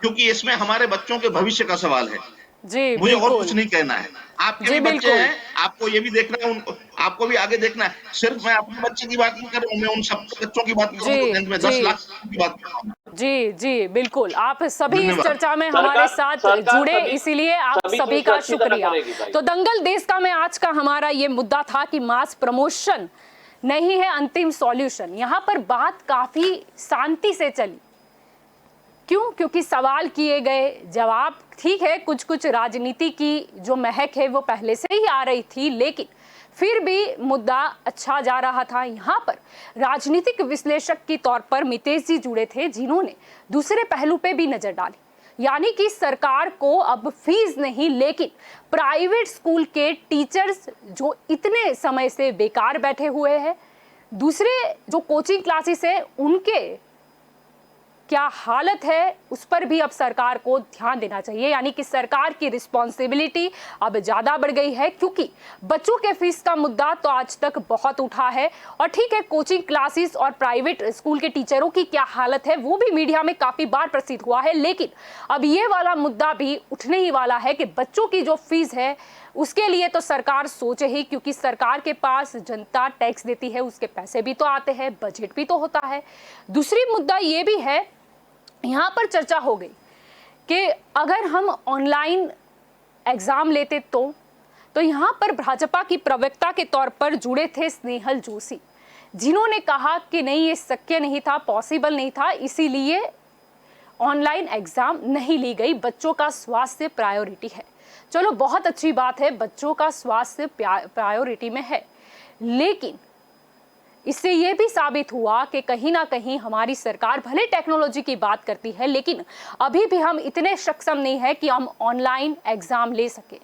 क्योंकि इसमें हमारे बच्चों के भविष्य का सवाल है। जी मुझे और कुछ नहीं कहना है। आपके भी बच्चे हैं, आपको ये भी देखना है, उनको आपको भी आगे देखना है। सिर्फ मैं अपने बच्चे की बात नहीं कर रहा हूँ, मैं उन सब बच्चों की बात कर रहा हूँ, 10 लाख की बात कर रहा हूँ। जी जी बिल्कुल, आप सभी इस धन्यवाद। चर्चा में हमारे साथ जुड़े, इसीलिए आप सभी सभी चीज का को अच्छी तरह शुक्रिया। करेगी भाई। तो दंगल देश का में आज का हमारा ये मुद्दा था कि मास प्रमोशन नहीं है अंतिम सॉल्यूशन। यहाँ पर बात काफी शांति से चली। क्यों? क्योंकि सवाल किए गए, जवाब ठीक है, कुछ कुछ राजनीति की जो महक है वो पहले से ही आ रही थी, लेकिन फिर भी मुद्दा अच्छा जा रहा था। यहाँ पर राजनीतिक विश्लेषक के तौर पर मितेश जी जुड़े थे, जिन्होंने दूसरे पहलू पे भी नजर डाली, यानी कि सरकार को अब फीस नहीं लेकिन प्राइवेट स्कूल के टीचर्स जो इतने समय से बेकार बैठे हुए हैं, दूसरे जो कोचिंग क्लासेस है उनके क्या हालत है, उस पर भी अब सरकार को ध्यान देना चाहिए। यानी कि सरकार की रिस्पॉन्सिबिलिटी अब ज्यादा बढ़ गई है, क्योंकि बच्चों के फीस का मुद्दा तो आज तक बहुत उठा है। और ठीक है, कोचिंग क्लासेस और प्राइवेट स्कूल के टीचरों की क्या हालत है वो भी मीडिया में काफी बार प्रसिद्ध हुआ है, लेकिन अब ये वाला मुद्दा भी उठने ही वाला है कि बच्चों की जो फीस है उसके लिए तो सरकार सोचे ही, क्योंकि सरकार के पास जनता टैक्स देती है, उसके पैसे भी तो आते हैं, बजट भी तो होता है। दूसरी मुद्दा ये भी है, यहाँ पर चर्चा हो गई कि अगर हम ऑनलाइन एग्जाम लेते तो यहाँ पर भाजपा की प्रवक्ता के तौर पर जुड़े थे स्नेहल जोशी, जिन्होंने कहा कि नहीं, ये शक्य नहीं था, पॉसिबल नहीं था, इसीलिए ऑनलाइन एग्जाम नहीं ली गई, बच्चों का स्वास्थ्य प्रायोरिटी है। चलो बहुत अच्छी बात है, बच्चों का स्वास्थ्य प्रायोरिटी में है, लेकिन इससे यह भी साबित हुआ कि कहीं ना कहीं हमारी सरकार भले टेक्नोलॉजी की बात करती है, लेकिन अभी भी हम इतने सक्षम नहीं है कि हम ऑनलाइन एग्जाम ले सके।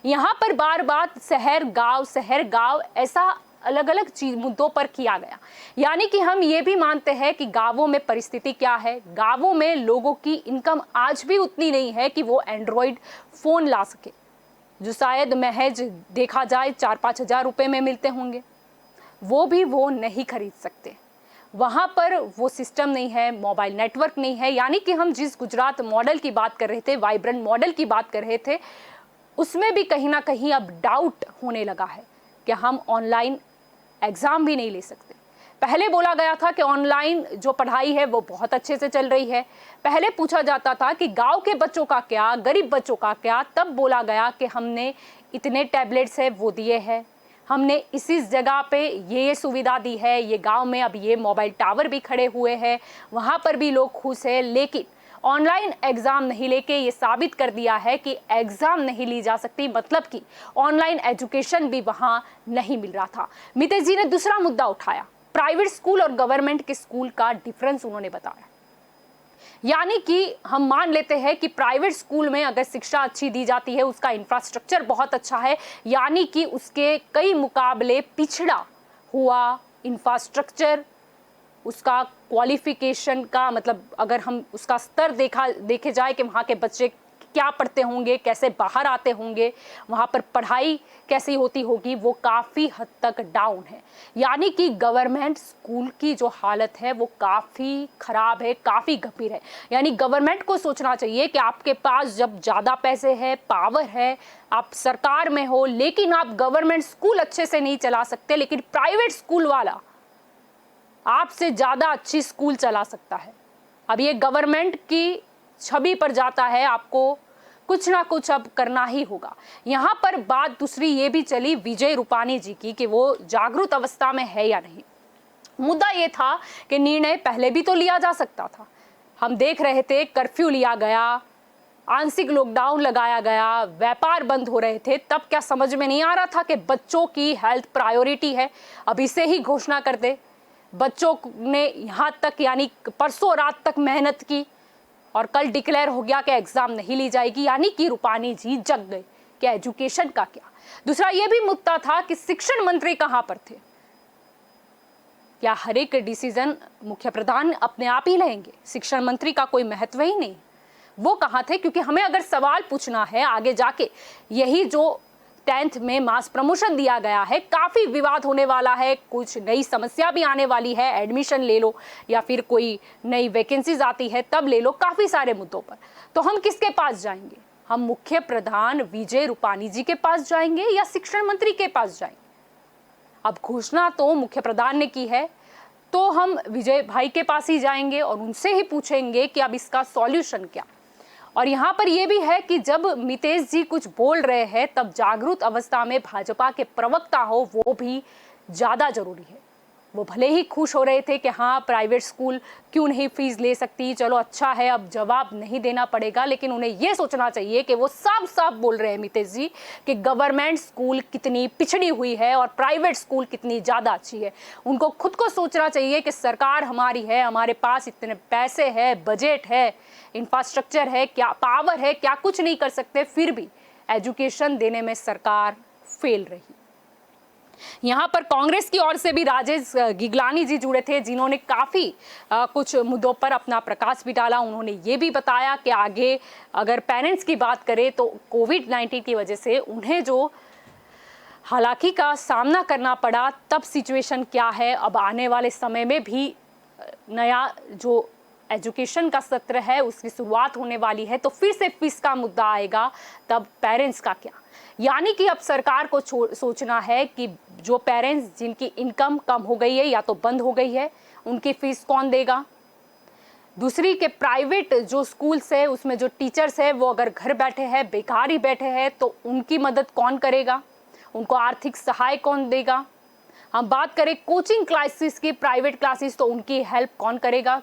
यहाँ पर बार बार शहर गांव ऐसा अलग अलग चीज मुद्दों पर किया गया, यानी कि हम ये भी मानते हैं कि गांवों में परिस्थिति क्या है। गांवों में लोगों की इनकम आज भी उतनी नहीं है कि वो एंड्रॉयड फोन ला सके, जो शायद महज देखा जाए 4-5 हज़ार रुपए में मिलते होंगे, वो भी वो नहीं खरीद सकते। वहाँ पर वो सिस्टम नहीं है, मोबाइल नेटवर्क नहीं है। यानी कि हम जिस गुजरात मॉडल की बात कर रहे थे, वाइब्रेंट मॉडल की बात कर रहे थे, उसमें भी कहीं ना कहीं अब डाउट होने लगा है कि हम ऑनलाइन एग्ज़ाम भी नहीं ले सकते। पहले बोला गया था कि ऑनलाइन जो पढ़ाई है वो बहुत अच्छे से चल रही है। पहले पूछा जाता था कि गांव के बच्चों का क्या, गरीब बच्चों का क्या, तब बोला गया कि हमने इतने टैबलेट्स है वो दिए हैं, हमने इसी जगह पे ये सुविधा दी है, ये गांव में अब ये मोबाइल टावर भी खड़े हुए हैं, वहाँ पर भी लोग खुश हैं। लेकिन ऑनलाइन एग्ज़ाम नहीं लेके ये साबित कर दिया है कि एग्ज़ाम नहीं ली जा सकती, मतलब कि ऑनलाइन एजुकेशन भी वहाँ नहीं मिल रहा था। मितेश जी ने दूसरा मुद्दा उठाया, प्राइवेट स्कूल और गवर्नमेंट के स्कूल का डिफरेंस उन्होंने बताया। यानी कि हम मान लेते हैं कि प्राइवेट स्कूल में अगर शिक्षा अच्छी दी जाती है, उसका इंफ्रास्ट्रक्चर बहुत अच्छा है, यानी कि उसके कई मुकाबले पिछड़ा हुआ इंफ्रास्ट्रक्चर, उसका क्वालिफिकेशन का मतलब अगर हम उसका स्तर देखे जाए कि वहाँ के बच्चे क्या पढ़ते होंगे, कैसे बाहर आते होंगे, वहाँ पर पढ़ाई कैसी होती होगी, वो काफ़ी हद तक डाउन है। यानी कि गवर्नमेंट स्कूल की जो हालत है वो काफ़ी ख़राब है, काफ़ी गंभीर है। यानी गवर्नमेंट को सोचना चाहिए कि आपके पास जब ज़्यादा पैसे है, पावर है, आप सरकार में हो, लेकिन आप गवर्नमेंट स्कूल अच्छे से नहीं चला सकते, लेकिन प्राइवेट स्कूल वाला आपसे ज़्यादा अच्छी स्कूल चला सकता है। अब ये गवर्नमेंट की छवि पर जाता है, आपको कुछ ना कुछ अब करना ही होगा। यहाँ पर बात दूसरी ये भी चली विजय रूपानी जी की कि वो जागरूक अवस्था में है या नहीं। मुद्दा ये था कि निर्णय पहले भी तो लिया जा सकता था। हम देख रहे थे कर्फ्यू लिया गया, आंशिक लॉकडाउन लगाया गया, व्यापार बंद हो रहे थे, तब क्या समझ में नहीं आ रहा था कि बच्चों की हेल्थ प्रायोरिटी है, अब इसे ही घोषणा कर दे। बच्चों ने यहाँ तक यानी परसों रात तक मेहनत की और कल डिक्लेयर हो गया कि एग्जाम नहीं ली जाएगी, यानी कि रूपानी जी जग गए कि एजुकेशन का क्या। दूसरा ये भी मुद्दा था कि शिक्षण मंत्री कहां पर थे। क्या हर एक डिसीजन मुख्य प्रधान अपने आप ही लेंगे? शिक्षण मंत्री का कोई महत्व ही नहीं, वो कहां थे? क्योंकि हमें अगर सवाल पूछना है आगे जाके, यही जो 10th में मास प्रमोशन दिया गया है, काफ़ी विवाद होने वाला है, कुछ नई समस्या भी आने वाली है, एडमिशन ले लो या फिर कोई नई वैकेंसीज आती है तब ले लो, काफ़ी सारे मुद्दों पर। तो हम किसके पास जाएंगे? हम मुख्य प्रधान विजय रूपानी जी के पास जाएंगे या शिक्षण मंत्री के पास जाएंगे? अब घोषणा तो मुख्य प्रधान ने की है, तो हम विजय भाई के पास ही जाएंगे और उनसे ही पूछेंगे कि अब इसका सॉल्यूशन क्या। और यहाँ पर यह भी है कि जब मितेश जी कुछ बोल रहे हैं तब जागरूक अवस्था में भाजपा के प्रवक्ता हो वो भी ज़्यादा जरूरी है। वो भले ही खुश हो रहे थे कि हाँ प्राइवेट स्कूल क्यों नहीं फीस ले सकती, चलो अच्छा है अब जवाब नहीं देना पड़ेगा, लेकिन उन्हें ये सोचना चाहिए कि वो साफ साफ बोल रहे हैं मितेश जी कि गवर्नमेंट स्कूल कितनी पिछड़ी हुई है और प्राइवेट स्कूल कितनी ज़्यादा अच्छी है। उनको खुद को सोचना चाहिए कि सरकार हमारी है, हमारे पास इतने पैसे है, बजट है, इंफ्रास्ट्रक्चर है, क्या पावर है, क्या कुछ नहीं कर सकते, फिर भी एजुकेशन देने में सरकार फेल रही। यहाँ पर कांग्रेस की ओर से भी राजेश गिगलानी जी जुड़े थे जिन्होंने काफ़ी कुछ मुद्दों पर अपना प्रकाश भी डाला। उन्होंने ये भी बताया कि आगे अगर पेरेंट्स की बात करें तो कोविड-19 की वजह से उन्हें जो हालांकि का सामना करना पड़ा तब सिचुएशन क्या है, अब आने वाले समय में भी नया जो एजुकेशन का सत्र है उसकी शुरुआत होने वाली है तो फिर से फीस का मुद्दा आएगा, तब पेरेंट्स का क्या। यानी कि अब सरकार को सोचना है कि जो पेरेंट्स जिनकी इनकम कम हो गई है या तो बंद हो गई है उनकी फीस कौन देगा। दूसरी के प्राइवेट जो स्कूल्स है उसमें जो टीचर्स है वो अगर घर बैठे हैं, बेकार ही बैठे हैं, तो उनकी मदद कौन करेगा, उनको आर्थिक सहाय कौन देगा। हम बात करें कोचिंग क्लासेस की, प्राइवेट क्लासेस, तो उनकी हेल्प कौन करेगा।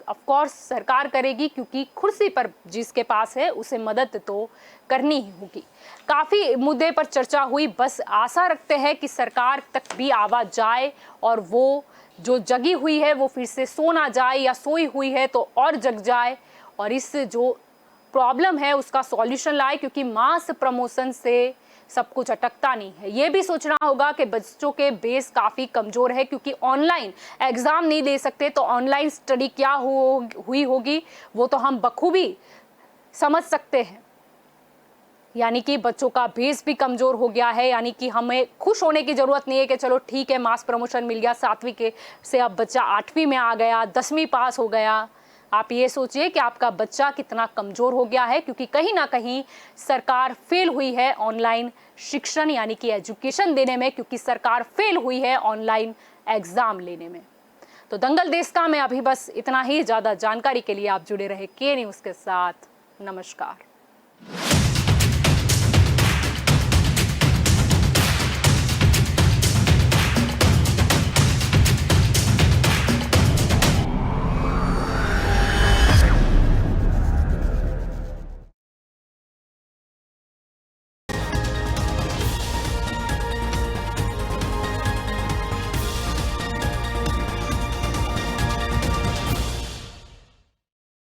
ऑफ कोर्स सरकार करेगी क्योंकि कुर्सी पर जिसके पास है उसे मदद तो करनी ही होगी। काफ़ी मुद्दे पर चर्चा हुई, बस आशा रखते हैं कि सरकार तक भी आवाज़ जाए और वो जो जगी हुई है वो फिर से सो ना जाए, या सोई हुई है तो और जग जाए और इस जो प्रॉब्लम है उसका सॉल्यूशन लाए, क्योंकि मास प्रमोशन से सब कुछ अटकता नहीं है। ये भी सोचना होगा कि बच्चों के बेस काफ़ी कमज़ोर है क्योंकि ऑनलाइन एग्ज़ाम नहीं दे सकते, तो ऑनलाइन स्टडी क्या हुई होगी वो तो हम बखूबी समझ सकते हैं। यानी कि बच्चों का बेस भी कमज़ोर हो गया है। यानी कि हमें खुश होने की ज़रूरत नहीं है कि चलो ठीक है मास प्रमोशन मिल गया, 7वीं के से अब बच्चा 8वीं में आ गया, 10वीं पास हो गया। आप ये सोचिए कि आपका बच्चा कितना कमज़ोर हो गया है, क्योंकि कहीं ना कहीं सरकार फेल हुई है ऑनलाइन शिक्षण यानी कि एजुकेशन देने में, क्योंकि सरकार फेल हुई है ऑनलाइन एग्ज़ाम लेने में। तो दंगल देश का में अभी बस इतना ही। ज़्यादा जानकारी के लिए आप जुड़े रहे के न्यूज़ के साथ। नमस्कार।